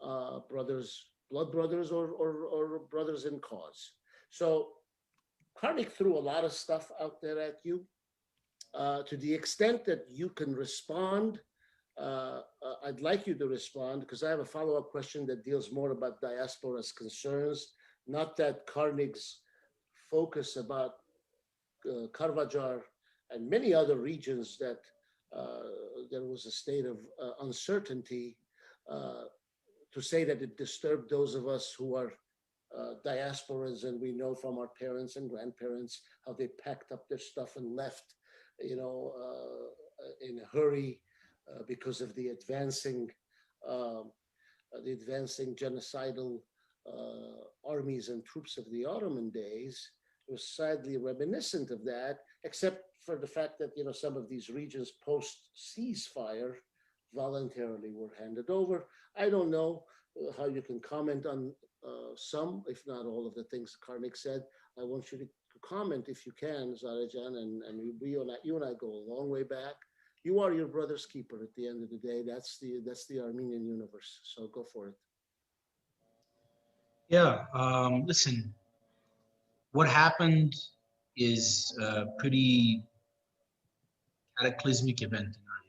blood brothers or brothers in cause. So Karnik threw a lot of stuff out there at you. To the extent that you can respond, I'd like you to respond, because I have a follow-up question that deals more about diaspora's concerns, not that Karnik's focus about Karvajar and many other regions that there was a state of uncertainty, to say that it disturbed those of us who are diasporans, and we know from our parents and grandparents how they packed up their stuff and left, in a hurry because of the advancing genocidal armies and troops of the Ottoman days. It was sadly reminiscent of that, except for the fact that some of these regions post ceasefire voluntarily were handed over. I don't know how you can comment on some, if not all, of the things Karnik said. I want you to comment, if you can, Zareh-jan, and you and I go a long way back. You are your brother's keeper at the end of the day. That's the Armenian universe. So go for it. Yeah, listen, what happened is a pretty cataclysmic event in our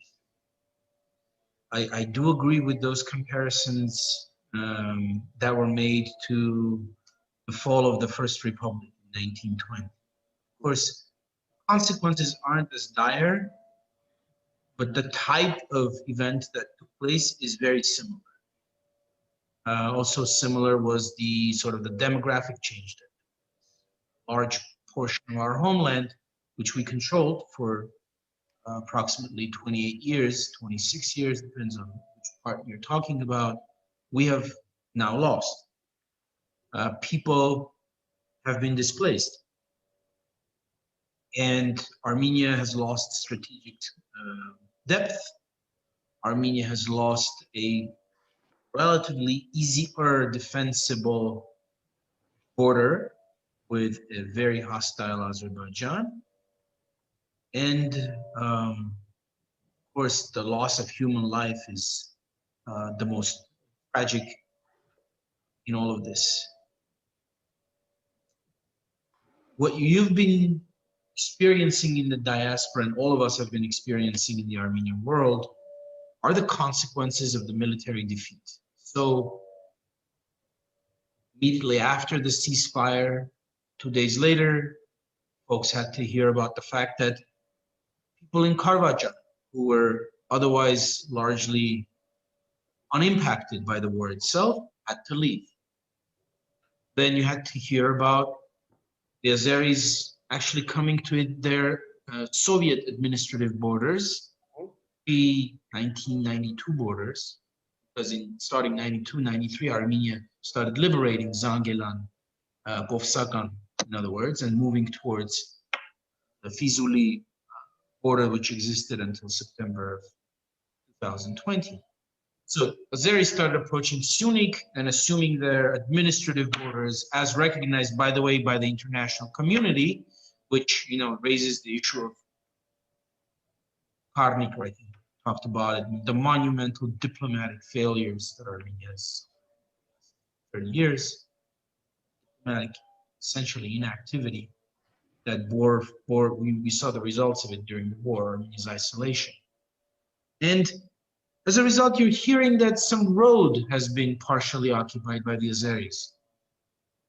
history. I do agree with those comparisons that were made to the fall of the First Republic in 1920. Of course, consequences aren't as dire, but the type of event that took place is very similar. Also similar was the sort of the demographic change that a large portion of our homeland, which we controlled for approximately 28 years, 26 years, depends on which part you're talking about, we have now lost. People have been displaced. And Armenia has lost strategic depth. Armenia has lost a relatively easier defensible border with a very hostile Azerbaijan. And of course, the loss of human life is the most tragic in all of this. What you've been experiencing in the diaspora, and all of us have been experiencing in the Armenian world, are the consequences of the military defeat. So immediately after the ceasefire, 2 days later, folks had to hear about the fact that people in Karvajar who were otherwise largely unimpacted by the war itself, had to leave. Then you had to hear about the Azeris actually coming to their Soviet administrative borders, the 1992 borders, because starting 92, 93, Armenia started liberating Zangelan, Govsakan, in other words, and moving towards the Fizuli border, which existed until September of 2020. So Azeris started approaching Syunik and assuming their administrative borders as recognized, by the way, by the international community, which, raises the issue of Karnik, I think, talked about it, the monumental diplomatic failures that Armenia has 30 years, diplomatic, essentially inactivity that we saw the results of it during the war, Armenia's isolation. And as a result, you're hearing that some road has been partially occupied by the Azeris.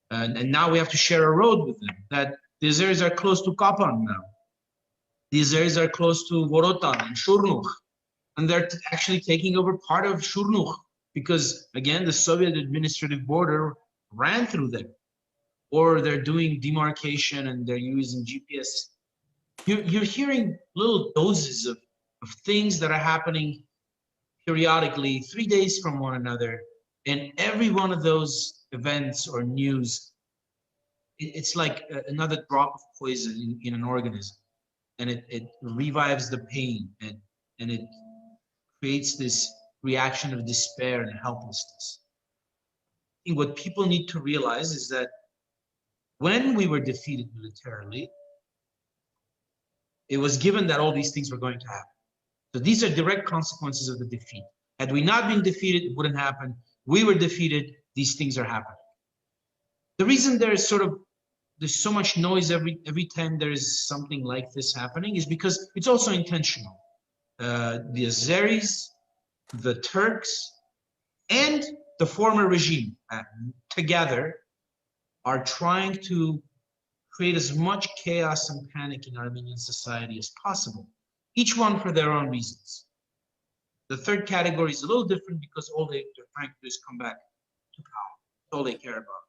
And now we have to share a road with them, that the Azeris are close to Kapan now. The Azeris are close to Vorotan and Shurnukh. And they're actually taking over part of Shurnukh because, again, the Soviet administrative border ran through there. Or they're doing demarcation and they're using GPS. You're hearing little doses of things that are happening periodically, 3 days from one another. And every one of those events or news, it's like another drop of poison in an organism. And it revives the pain and it creates this reaction of despair and helplessness. I think what people need to realize is that when we were defeated militarily, it was given that all these things were going to happen. So these are direct consequences of the defeat. Had we not been defeated, it wouldn't happen. We were defeated, these things are happening. The reason there's so much noise every time there is something like this happening is because it's also intentional. The Azeris, the Turks, and the former regime together are trying to create as much chaos and panic in Armenian society as possible, each one for their own reasons. The third category is a little different because all they're trying to do is come back to power. That's all they care about.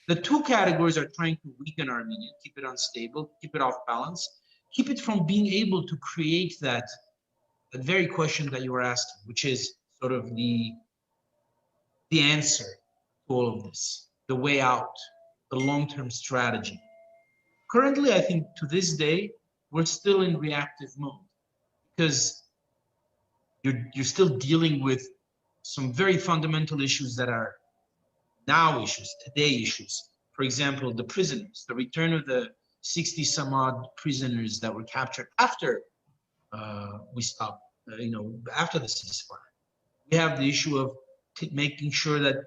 The two categories are trying to weaken Armenia, keep it unstable, keep it off balance, keep it from being able to create that very question that you were asking, which is sort of the answer to all of this, the way out, the long-term strategy. Currently, I think to this day, we're still in reactive mode because you're still dealing with some very fundamental issues that are now issues, today issues. For example, the prisoners, the return of the 60 some odd prisoners that were captured after we stopped, after the ceasefire. We have the issue of making sure that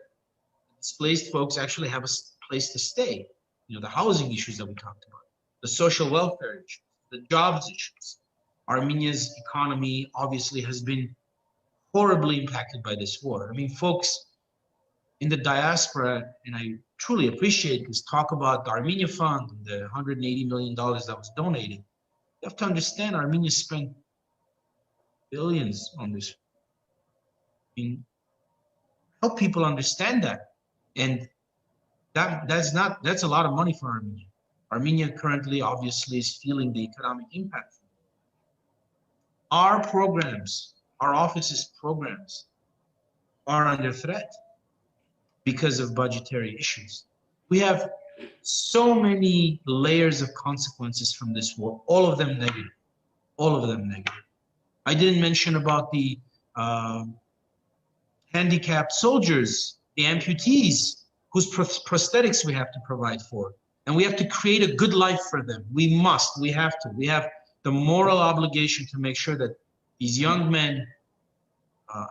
displaced folks actually have a place to stay. The housing issues that we talked about, the social welfare issues, the jobs issues. Armenia's economy obviously has been horribly impacted by this war. I mean, folks in the diaspora, and I truly appreciate this, talk about the Armenia Fund and the $180 million that was donated. You have to understand Armenia spent billions on this. I mean, help people understand that. And that's a lot of money for Armenia. Armenia currently obviously is feeling the economic impact. Our programs, our office's programs are under threat because of budgetary issues. We have so many layers of consequences from this war, all of them negative, all of them negative. I didn't mention about the handicapped soldiers, the amputees, whose prosthetics we have to provide for. And we have to create a good life for them. We have to. We have the moral obligation to make sure that these young men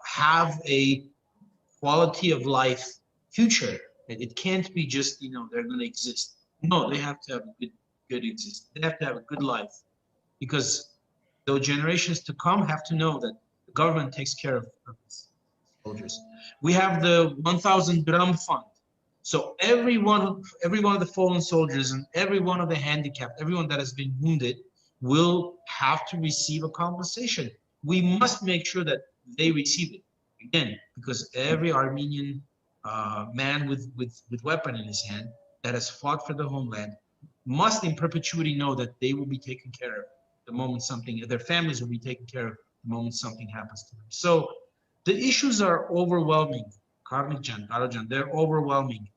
have a quality of life future. It can't be just, they're going to exist. No, they have to have a good existence. They have to have a good life because the generations to come have to know that the government takes care of soldiers. We have the 1,000 Dram Fund. So every one of the fallen soldiers and every one of the handicapped, everyone that has been wounded will have to receive a compensation. we must make sure that they receive it. Again, because every Armenian man with weapon in his hand that has fought for the homeland must in perpetuity know that they will be taken care of the moment something, their families will be taken care of the moment something happens to them. So the issues are overwhelming. Karnijan, Darajan, they're overwhelming.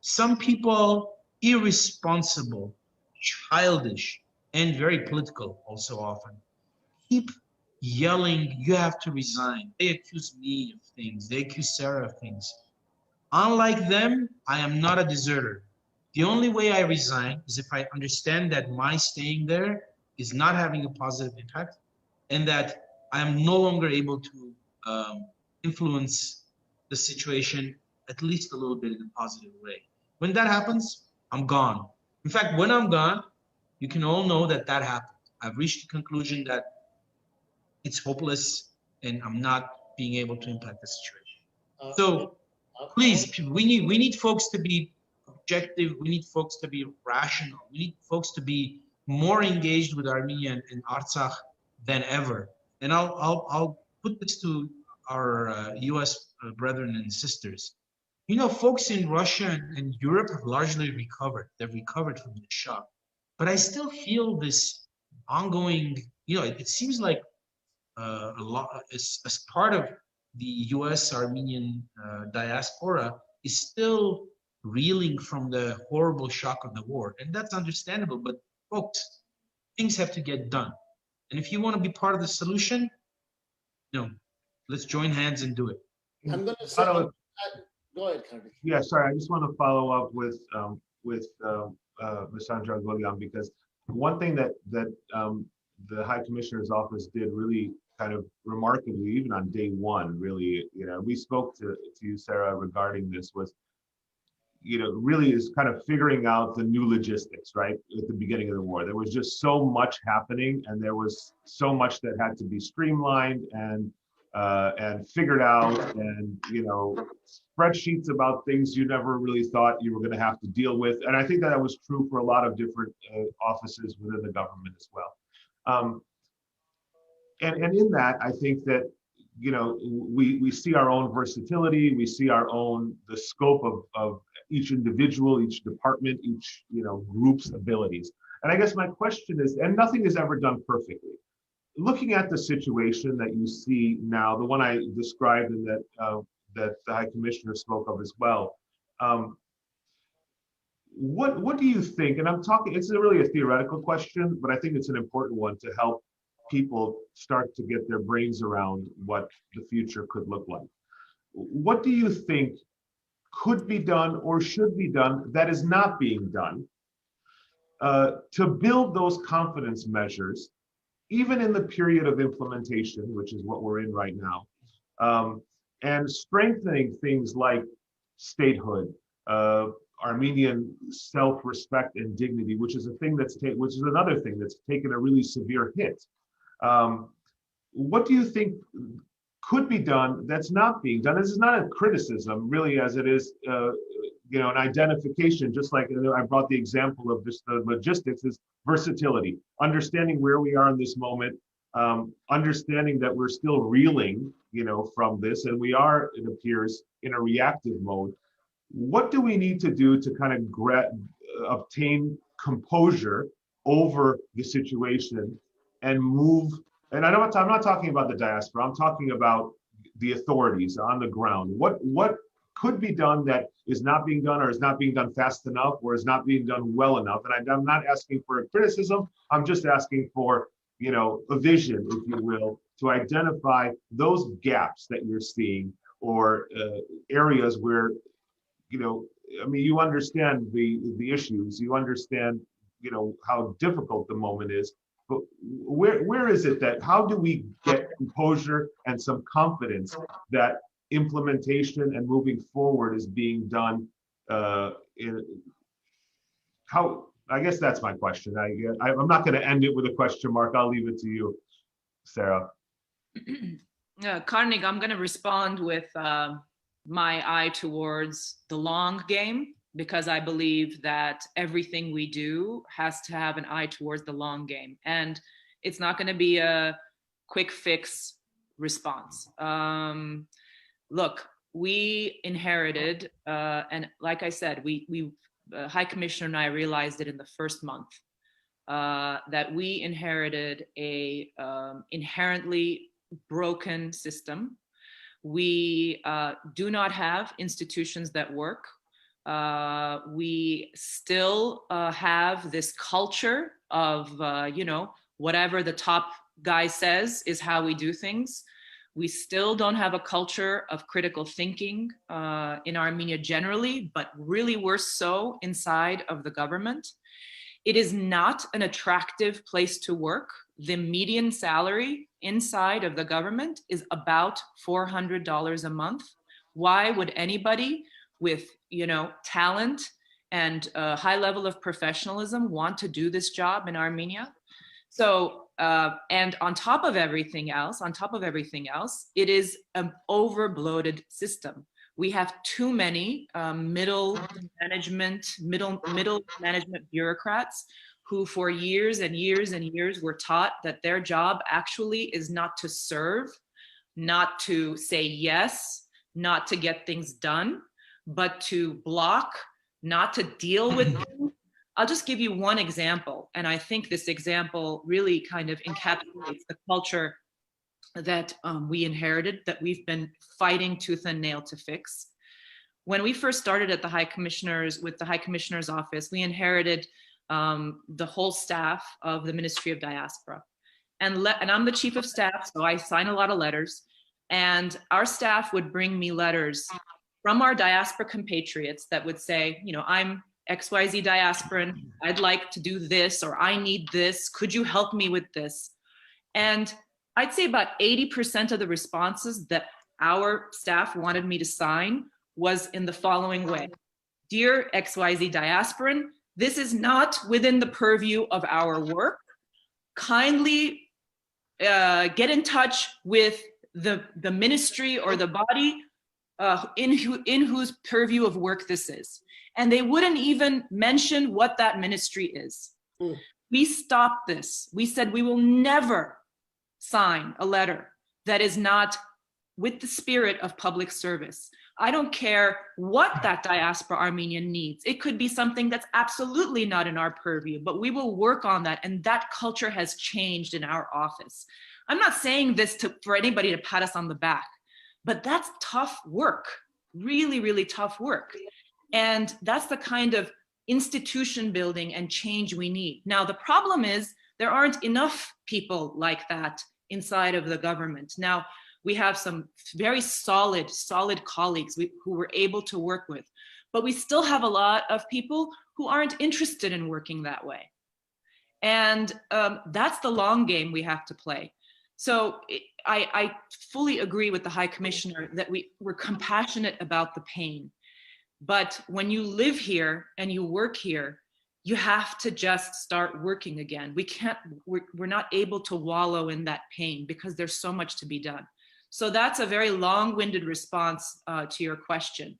Some people, irresponsible, childish, and very political also often, keep yelling, you have to resign. They accuse me of things. They accuse Sarah of things. Unlike them, I am not a deserter. The only way I resign is if I understand that my staying there is not having a positive impact and that I am no longer able to influence the situation at least a little bit in a positive way. When that happens, I'm gone. In fact, when I'm gone, you can all know that that happened. I've reached the conclusion that it's hopeless and I'm not being able to impact the situation. So please, we need folks to be objective. We need folks to be rational. We need folks to be more engaged with Armenia and Artsakh than ever. And I'll put this to our U.S. brethren and sisters. You know, folks in Russia and Europe have largely recovered. They've recovered from the shock. But I still feel this ongoing, you know, it seems like a lot as part of the U.S. Armenian diaspora is still reeling from the horrible shock of the war. And that's understandable, but folks, things have to get done. And if you want to be part of the solution, you know, let's join hands and do it. I'm going to say, go ahead, Karnik. Yeah, sorry, I just want to follow up with Ms. Anjargolian, because one thing that the High Commissioner's office did really kind of remarkably, even on day one, really, you know, we spoke to you, Sarah, regarding this, was, you know, really is kind of figuring out the new logistics, right, at the beginning of the war. There was just so much happening, and there was so much that had to be streamlined and figured out, and, you know, spreadsheets about things you never really thought you were going to have to deal with. And I think that was true for a lot of different offices within the government as well. And in that, I think that, you know, we see our own versatility, we see our own, the scope of each individual, each department, each, you know, group's abilities. And I guess my question is, and nothing is ever done perfectly. Looking at the situation that you see now, the one I described and that the High Commissioner spoke of as well, what do you think? And I'm talking, it's really a theoretical question, but I think it's an important one to help people start to get their brains around what the future could look like. What do you think could be done or should be done that is not being done to build those confidence measures, even in the period of implementation, which is what we're in right now, and strengthening things like statehood, Armenian self-respect and dignity, which is a thing which is another thing that's taken a really severe hit. What do you think could be done that's not being done? This is not a criticism, really, as it is, you know, an identification. Just like I brought the example of just the logistics, is versatility, understanding where we are in this moment, understanding that we're still reeling, you know, from this, and we are, it appears, in a reactive mode. What do we need to do to kind of obtain composure over the situation and move? And I'm not talking about the diaspora. I'm talking about the authorities on the ground. What could be done that is not being done, or is not being done fast enough, or is not being done well enough? And I'm not asking for a criticism. I'm just asking for, you know, a vision, if you will, to identify those gaps that you're seeing, or areas where, you know, I mean, you understand the issues, you understand, you know, how difficult the moment is, but where is it that, how do we get composure and some confidence that implementation and moving forward is being done I guess that's my question. I'm not going to end it with a question mark. I'll leave it to you, Sarah. Karnik, I'm going to respond with my eye towards the long game, because I believe that everything we do has to have an eye towards the long game. And it's not going to be a quick fix response. Look, we inherited, and like I said, we High Commissioner and I realized it in the first month, that we inherited a inherently broken system. We do not have institutions that work. We still have this culture of, whatever the top guy says is how we do things. We still don't have a culture of critical thinking in Armenia generally, but really worse so inside of the government. It is not an attractive place to work. The median salary inside of the government is about $400 a month. Why would anybody with, talent and a high level of professionalism want to do this job in Armenia? So, and on top of everything else, it is an over-bloated system. We have too many middle management bureaucrats who for years and years and years were taught that their job actually is not to serve, not to say yes, not to get things done, but to block, not to deal with things. I'll just give you one example, and I think this example really kind of encapsulates the culture that we inherited, that we've been fighting tooth and nail to fix. When we first started at the High Commissioner's office, we inherited the whole staff of the Ministry of Diaspora. And I'm the chief of staff, so I sign a lot of letters. And our staff would bring me letters from our diaspora compatriots that would say, I'm XYZ diasporan, I'd like to do this, or I need this, could you help me with this? And I'd say about 80% of the responses that our staff wanted me to sign was in the following way. Dear XYZ diasporan, this is not within the purview of our work. Kindly get in touch with the ministry or the body in whose purview of work this is. And they wouldn't even mention what that ministry is. We stopped this. We said we will never sign a letter that is not with the spirit of public service. I don't care what that diaspora Armenian needs. It could be something that's absolutely not in our purview, but we will work on that. And that culture has changed in our office. I'm not saying this for anybody to pat us on the back, but that's tough work, really, really tough work. And that's the kind of institution building and change we need. Now, the problem is there aren't enough people like that inside of the government. Now, we have some very solid colleagues who we're able to work with, but we still have a lot of people who aren't interested in working that way. And that's the long game we have to play. So I fully agree with the High Commissioner that we're compassionate about the pain. But when you live here and you work here, you have to just start working again. We're not able to wallow in that pain because there's so much to be done. So that's a very long-winded response to your question.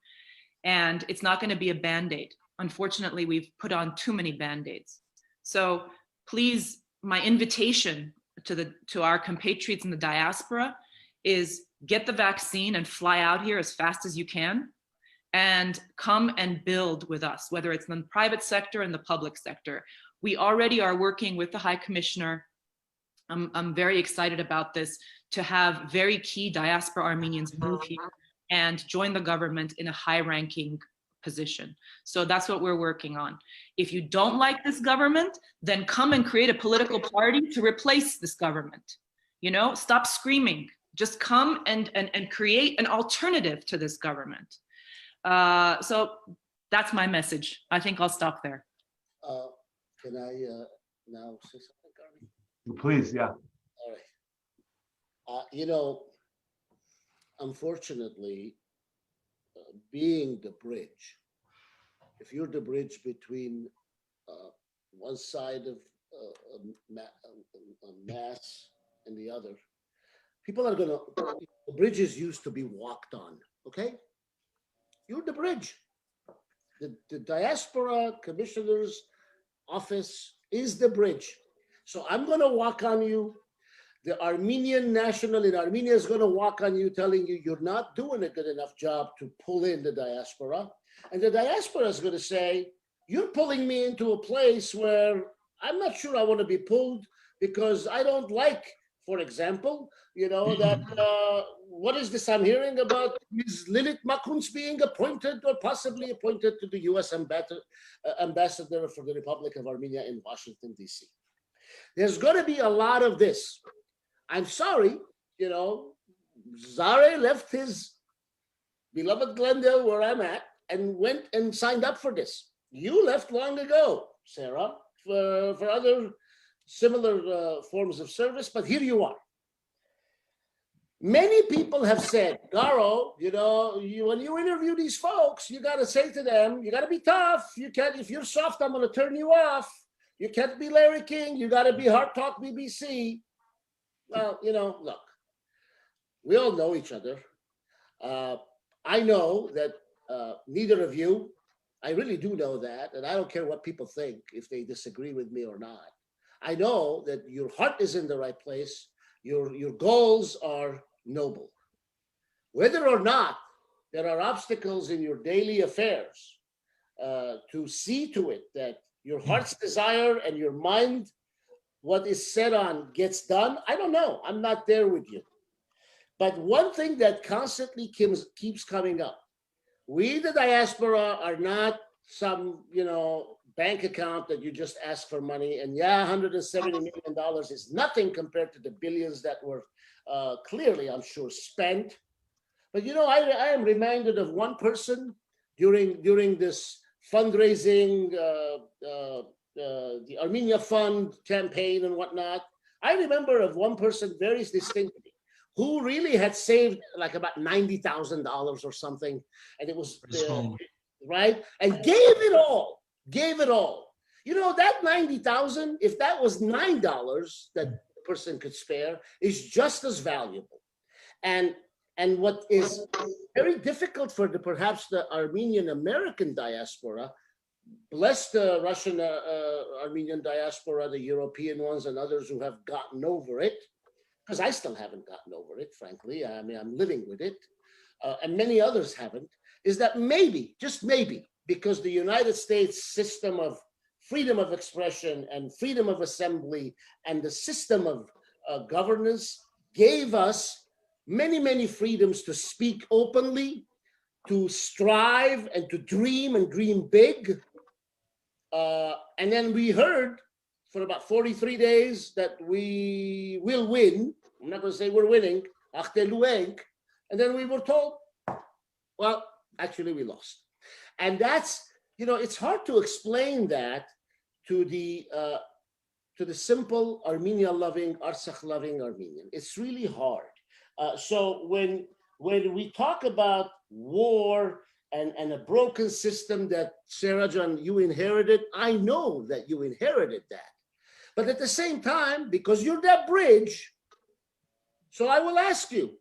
And it's not going to be a Band-Aid. Unfortunately, we've put on too many Band-Aids. So please, my invitation to our compatriots in the diaspora is get the vaccine and fly out here as fast as you can and come and build with us, whether it's in the private sector and the public sector. We already are working with the High Commissioner. I'm very excited about this, to have very key diaspora Armenians move here and join the government in a high-ranking position. So that's what we're working on. If you don't like this government, then come and create a political party to replace this government. Stop screaming. Just come and create an alternative to this government. So that's my message. I think I'll stop there. Can I now say something, Carly? Please, yeah. All right. Unfortunately, being the bridge, if you're the bridge between one side of a mass and the other, people are the bridges used to be walked on, okay? You're the bridge. The Diaspora Commissioner's office is the bridge. So I'm gonna walk on you. the Armenian national in Armenia is going to walk on you telling you you're not doing a good enough job to pull in the diaspora. And the diaspora is going to say, you're pulling me into a place where I'm not sure I want to be pulled because I don't like, for example, that what is this I'm hearing about Ms. Lilith Makuns being appointed or possibly appointed to the U.S. ambassador for the Republic of Armenia in Washington, D.C. There's going to be a lot of this. I'm sorry, Zareh left his beloved Glendale, where I'm at, and went and signed up for this. You left long ago, Sarah, for other similar forms of service, but here you are. Many people have said, Garo, when you interview these folks, you got to say to them, you got to be tough. You can't, if you're soft, I'm going to turn you off. You can't be Larry King. You got to be Hard Talk BBC. Well, look, we all know each other. I know that neither of you, I really do know that, and I don't care what people think if they disagree with me or not. I know that your heart is in the right place. Your goals are noble. Whether or not there are obstacles in your daily affairs, to see to it that your heart's desire and your mind, what is said on, gets done, I don't know. I'm not there with you. But one thing that constantly keeps coming up, we, the diaspora, are not some, bank account that you just ask for money. And yeah, $170 million is nothing compared to the billions that were clearly, I'm sure, spent. But, I am reminded of one person during this fundraising, the Armenia Fund campaign and whatnot. I remember of one person very distinctly who really had saved like about $90,000 or something. And it was, right? And gave it all. That 90,000, if that was $9 that the person could spare, is just as valuable. And what is very difficult for perhaps the Armenian American diaspora, bless the Russian Armenian diaspora, the European ones and others who have gotten over it, because I still haven't gotten over it, frankly. I mean, I'm living with it, and many others haven't, is that maybe, just maybe, because the United States system of freedom of expression and freedom of assembly and the system of governance gave us many, many freedoms to speak openly, to strive and to dream and dream big. And then we heard for about 43 days that we will win. I'm not going to say we're winning, and then we were told, well, actually we lost. And that's, it's hard to explain that to the simple Armenia-loving, Artsakh-loving Armenian. It's really hard. So when we talk about war and a broken system that, Sarah John, you inherited, I know that you inherited that. But at the same time, because you're that bridge, so I will ask you,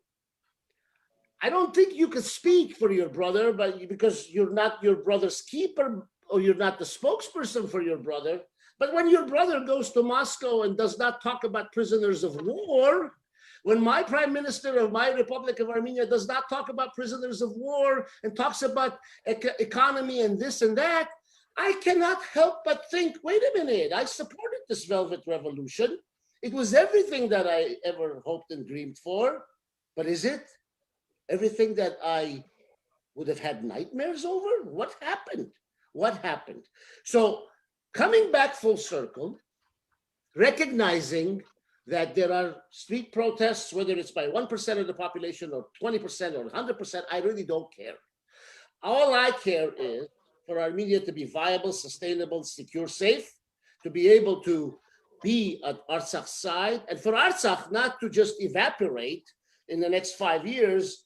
I don't think you could speak for your brother, but because you're not your brother's keeper or you're not the spokesperson for your brother. But when your brother goes to Moscow and does not talk about prisoners of war, when my prime minister of my Republic of Armenia does not talk about prisoners of war and talks about economy and this and that, I cannot help but think, wait a minute, I supported this Velvet Revolution. It was everything that I ever hoped and dreamed for, but is it everything that I would have had nightmares over? What happened? So coming back full circle, recognizing that there are street protests, whether it's by 1% of the population or 20% or 100%, I really don't care. All I care is for Armenia to be viable, sustainable, secure, safe, to be able to be at Artsakh's side, and for Artsakh not to just evaporate in the next 5 years,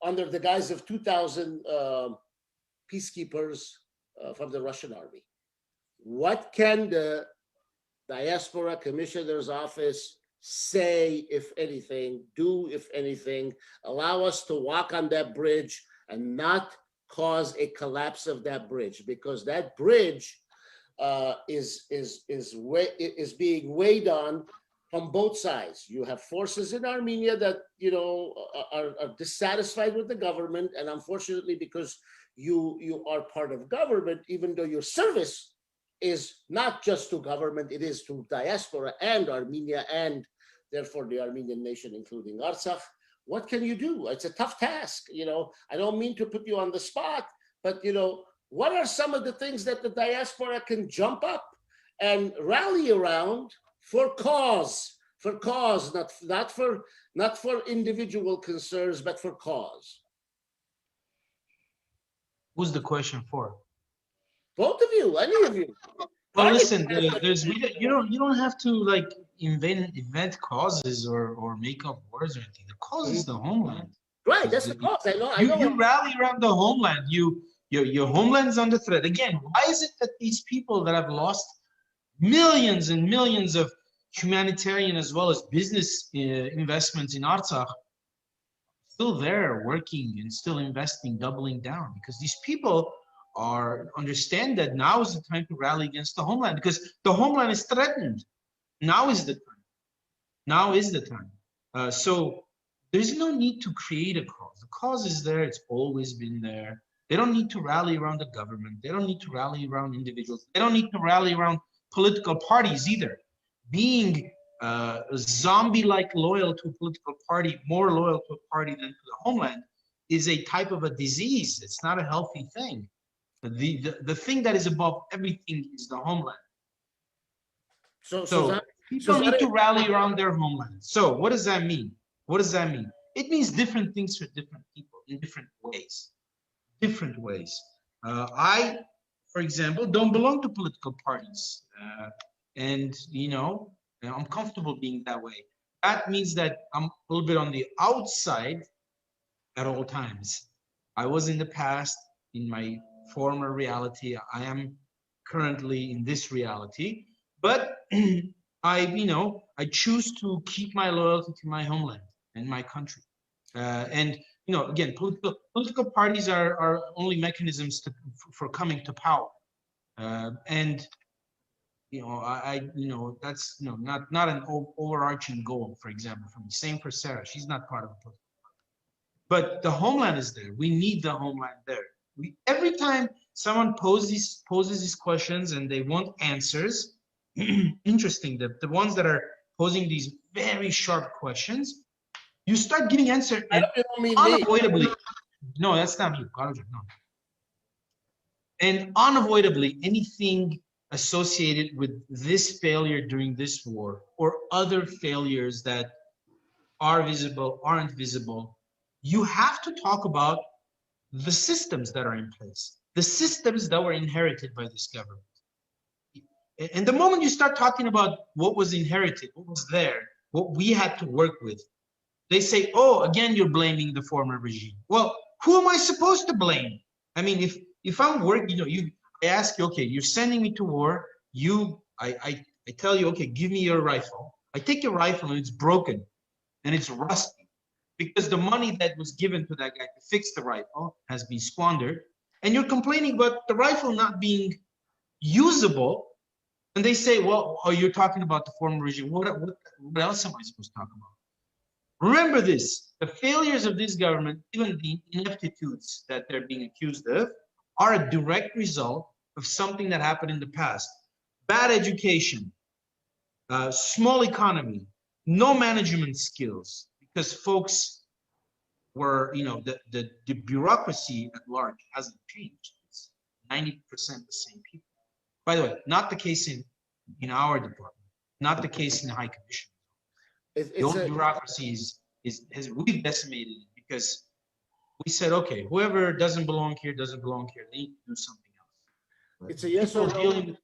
under the guise of 2,000 peacekeepers from the Russian army. What can the Diaspora Commissioner's Office say, if anything, do, if anything, allow us to walk on that bridge and not cause a collapse of that bridge? Because that bridge is being weighed on from both sides. You have forces in Armenia that, you know, are dissatisfied with the government, and unfortunately, because you are part of government, even though your service is not just to government, it is to diaspora and Armenia, and therefore the Armenian nation, including Artsakh. What can you do? It's a tough task. You know, I don't mean to put you on the spot, but, you know, what are some of the things that the diaspora can jump up and rally around for cause, not for individual concerns, but for cause? Who's the question for? Both of you, any of you. Well, listen, you don't have to like invent causes or make up words or anything. The cause is the homeland. Right, that's the cause. I know. You rally around the homeland. Your homeland's under threat. Again, why is it that these people that have lost millions and millions of humanitarian as well as business investments in Artsakh still there working and still investing, doubling down? Because these people understand that now is the time to rally against the homeland, because the homeland is threatened. Now is the time. Now is the time. So there's no need to create a cause. The cause is there. It's always been there. They don't need to rally around the government. They don't need to rally around individuals. They don't need to rally around political parties either. Being zombie-like loyal to a political party, more loyal to a party than to the homeland, is a type of a disease. It's not a healthy thing. The thing that is above everything is the homeland. So people need to rally around their homeland. So what does that mean? What does that mean? It means different things for different people in different ways. Different ways. I, for example, don't belong to political parties, and you know, I'm comfortable being that way. That means that I'm a little bit on the outside at all times. I was in the past in my former reality. I am currently in this reality, but I choose to keep my loyalty to my homeland and my country. And you know, again, political parties are only mechanisms for coming to power. And you know, that's not an overarching goal, for example, for me. Same for Sarah. She's not part of a political party. But the homeland is there. We need the homeland there. Every time someone poses these questions and they want answers, interesting, the ones that are posing these very sharp questions, you start getting answers, and unavoidably, no, that's not me, no. And unavoidably, anything associated with this failure during this war or other failures that are visible, aren't visible, you have to talk about the systems that are in place, the systems that were inherited by this government. And the moment you start talking about what was inherited, what was there, what we had to work with, they say, oh, again, you're blaming the former regime. Well, who am I supposed to blame? I mean, if I'm working, I ask you, okay, you're sending me to war. I tell you, okay, give me your rifle. I take your rifle and it's broken and it's rusty because the money that was given to that guy to fix the rifle has been squandered. And you're complaining about the rifle not being usable. And they say, well, oh, you're talking about the former regime. What else am I supposed to talk about? Remember this, the failures of this government, even the ineptitudes that they're being accused of, are a direct result of something that happened in the past. Bad education, small economy, no management skills, because folks were, the bureaucracy at large hasn't changed. It's 90% the same people. By the way, not the case in our department, not the case in the High Commission. The old bureaucracy has really decimated it because we said, okay, whoever doesn't belong here doesn't belong here. They need to do something else. It's a yes or no.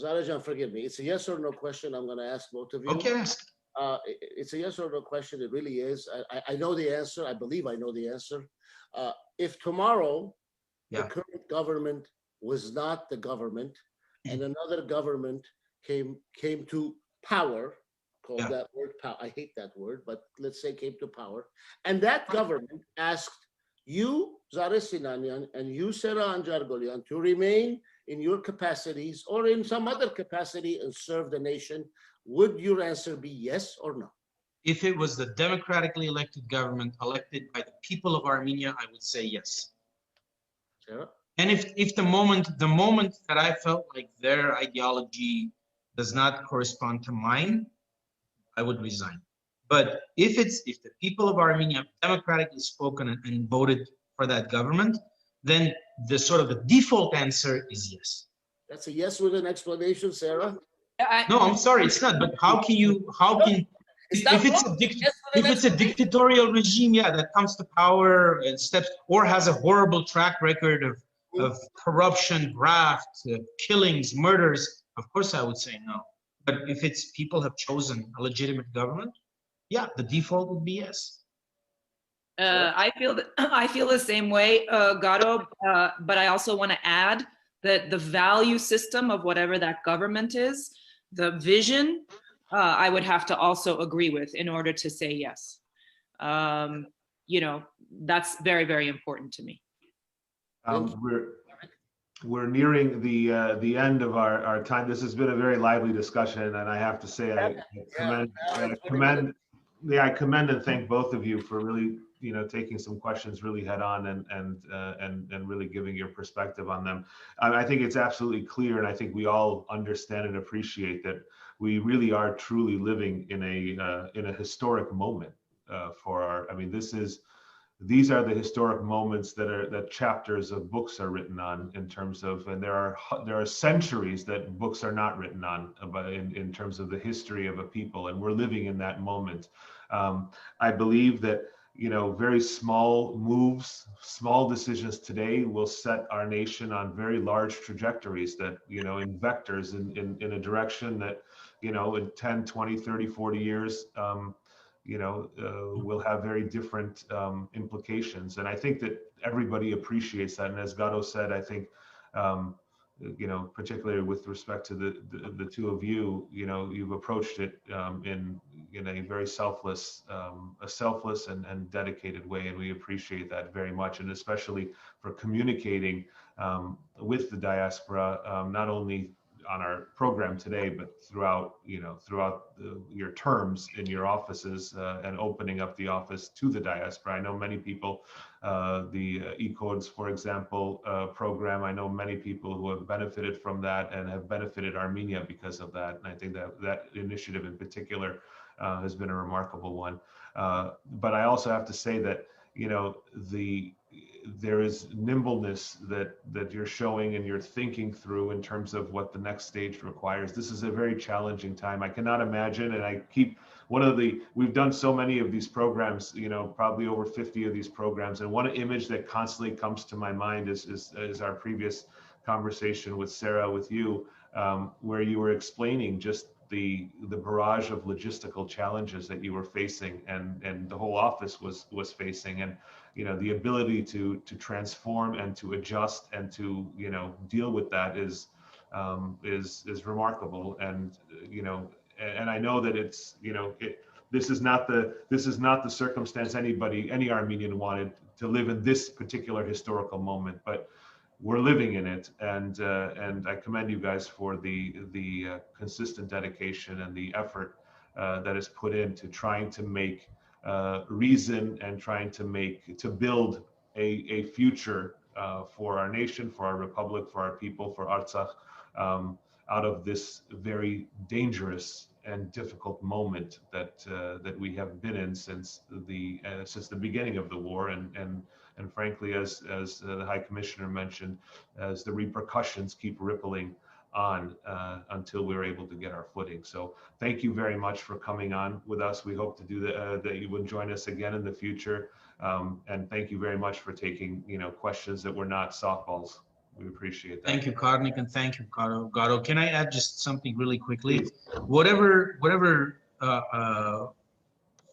Zareh, forgive me. It's a yes or no question. I'm going to ask both of you. Okay, ask. It's a yes or no question. It really is. I know the answer. I believe I know the answer. If tomorrow the current government was not the government and another government came to power, called that word power. I hate that word, but let's say came to power, and that government asked you, Zareh Sinanyan, and you, Sara Anjargolian, to remain in your capacities or in some other capacity and serve the nation? Would your answer be yes or no? If it was the democratically elected government elected by the people of Armenia, I would say yes. Sara? And if the moment that I felt like their ideology does not correspond to mine, I would resign. But if the people of Armenia have democratically spoken and voted for that government, then the sort of the default answer is yes. That's a yes with an explanation, Sara? No, I'm sorry, it's not. But if it's a dictatorial regime, yeah, that comes to power and steps or has a horrible track record of corruption, graft, killings, murders, of course I would say no. But if it's people have chosen a legitimate government, yeah, the default would be yes. I feel the same way, Garo, but I also want to add that the value system of whatever that government is, the vision, I would have to also agree with in order to say yes. You know, that's very, very important to me. We're nearing the end of our time. This has been a very lively discussion, and I have to say I commend and thank both of you for really taking some questions really head on and really giving your perspective on them. I think it's absolutely clear, and I think we all understand and appreciate that we really are truly living in a historic moment for our. I mean, these are the historic moments that chapters of books are written on in terms of, and there are centuries that books are not written on about in terms of the history of a people, and we're living in that moment. I believe that very small moves, small decisions today will set our nation on very large trajectories that in vectors in a direction that in 10, 20, 30, 40 years will have very different implications. And I think that everybody appreciates that. And as Garo said, I think, particularly with respect to the two of you, you've approached it in a very selfless and dedicated way. And we appreciate that very much. And especially for communicating with the diaspora, not only on our program today, but throughout your terms in your offices and opening up the office to the diaspora. I know many people, the E-Codes, for example, program, I know many people who have benefited from that and have benefited Armenia because of that. And I think that initiative in particular has been a remarkable one. But I also have to say that, there is nimbleness that you're showing and you're thinking through in terms of what the next stage requires. This is a very challenging time. I cannot imagine, and we've done so many of these programs, probably over 50 of these programs. And one image that constantly comes to my mind is our previous conversation with Sara, with you, where you were explaining just the barrage of logistical challenges that you were facing and the whole office was facing, and the ability to transform and to adjust and to deal with that is remarkable. And and I know that it's this is not the circumstance any Armenian wanted to live in, this particular historical moment, but we're living in it, and I commend you guys for the consistent dedication and the effort that is put into trying to make reason and trying to build a future for our nation, for our republic, for our people, for Artsakh, out of this very dangerous and difficult moment that we have been in since the beginning of the war, and frankly, as the High Commissioner mentioned, as the repercussions keep rippling on until we're able to get our footing. So thank you very much for coming on with us. We hope to do that you would join us again in the future. And thank you very much for taking questions that were not softballs. We appreciate that. Thank you, Karnik, and thank you, Garo. Can I add just something really quickly? Please. Whatever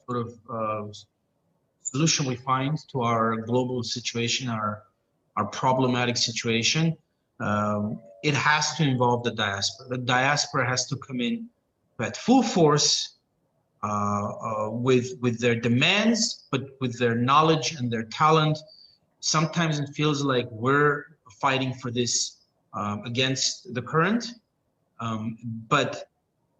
sort of solution we find to our global situation, our problematic situation, it has to involve the diaspora. The diaspora has to come in at full force with their demands, but with their knowledge and their talent sometimes it feels like we're fighting for this against the current, but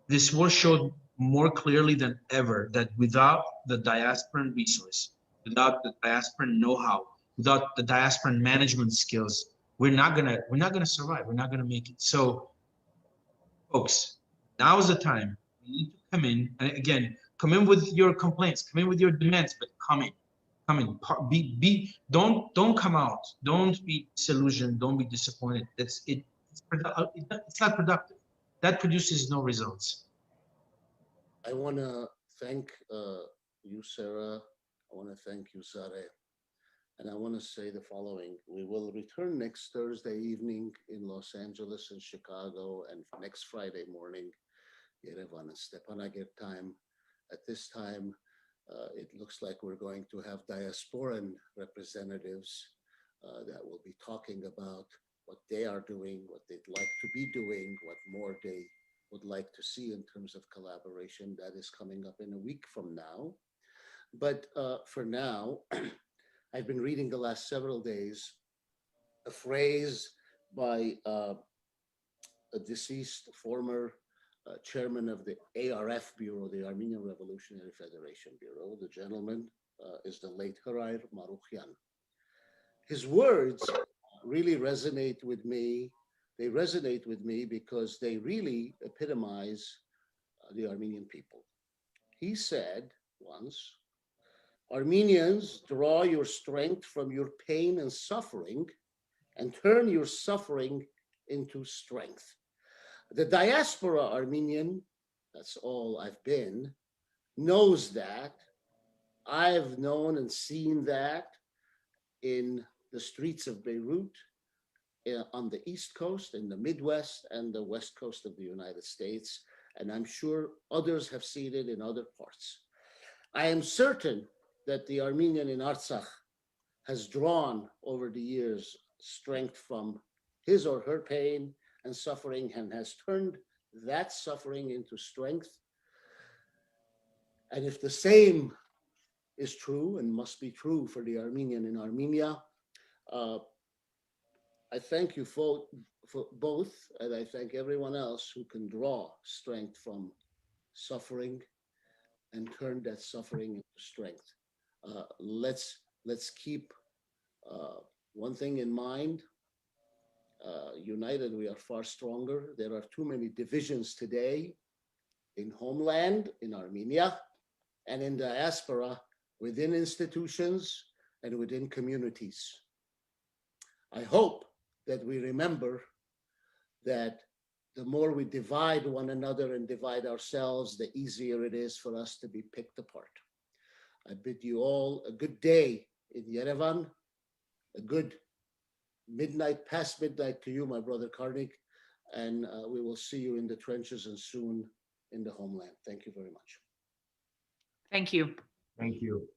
this war showed more clearly than ever that without the diasporan resource, without the diasporan know-how, without the diasporan management skills, we're not gonna survive. We're not gonna make it. So, folks, now is the time. We need to come in, and again, come in with your complaints, come in with your demands, but come in. Don't come out. Don't be disillusioned. Don't be disappointed. It's not productive. That produces no results. I want to thank you, Sarah. I want to thank you, Zareh. And I want to say the following. We will return next Thursday evening in Los Angeles and Chicago, and next Friday morning, Yerevan and Stepanakert time. At this time, it looks like we're going to have diasporan representatives that will be talking about what they are doing, what they'd like to be doing, what more they would like to see in terms of collaboration. That is coming up in a week from now. But for now, I've been reading the last several days a phrase by a deceased former chairman of the ARF Bureau, the Armenian Revolutionary Federation Bureau. The gentleman is the late Harair Marukyan. His words really resonate with me. They resonate with me because they really epitomize the Armenian people. He said once, Armenians, draw your strength from your pain and suffering and turn your suffering into strength. The diaspora Armenian, that's all I've been, knows that. I've known and seen that in the streets of Beirut, on the East Coast, in the Midwest, and the West Coast of the United States. And I'm sure others have seen it in other parts. I am certain that the Armenian in Artsakh has drawn over the years strength from his or her pain and suffering and has turned that suffering into strength. And if the same is true and must be true for the Armenian in Armenia, I thank you for both, and I thank everyone else who can draw strength from suffering and turn that suffering into strength. Let's keep one thing in mind. United, we are far stronger. There are too many divisions today in homeland, in Armenia, and in diaspora, within institutions and within communities. I hope that we remember that the more we divide one another and divide ourselves, the easier it is for us to be picked apart. I bid you all a good day in Yerevan, a good midnight, past midnight to you, my brother Karnik, and we will see you in the trenches and soon in the homeland. Thank you very much. Thank you. Thank you.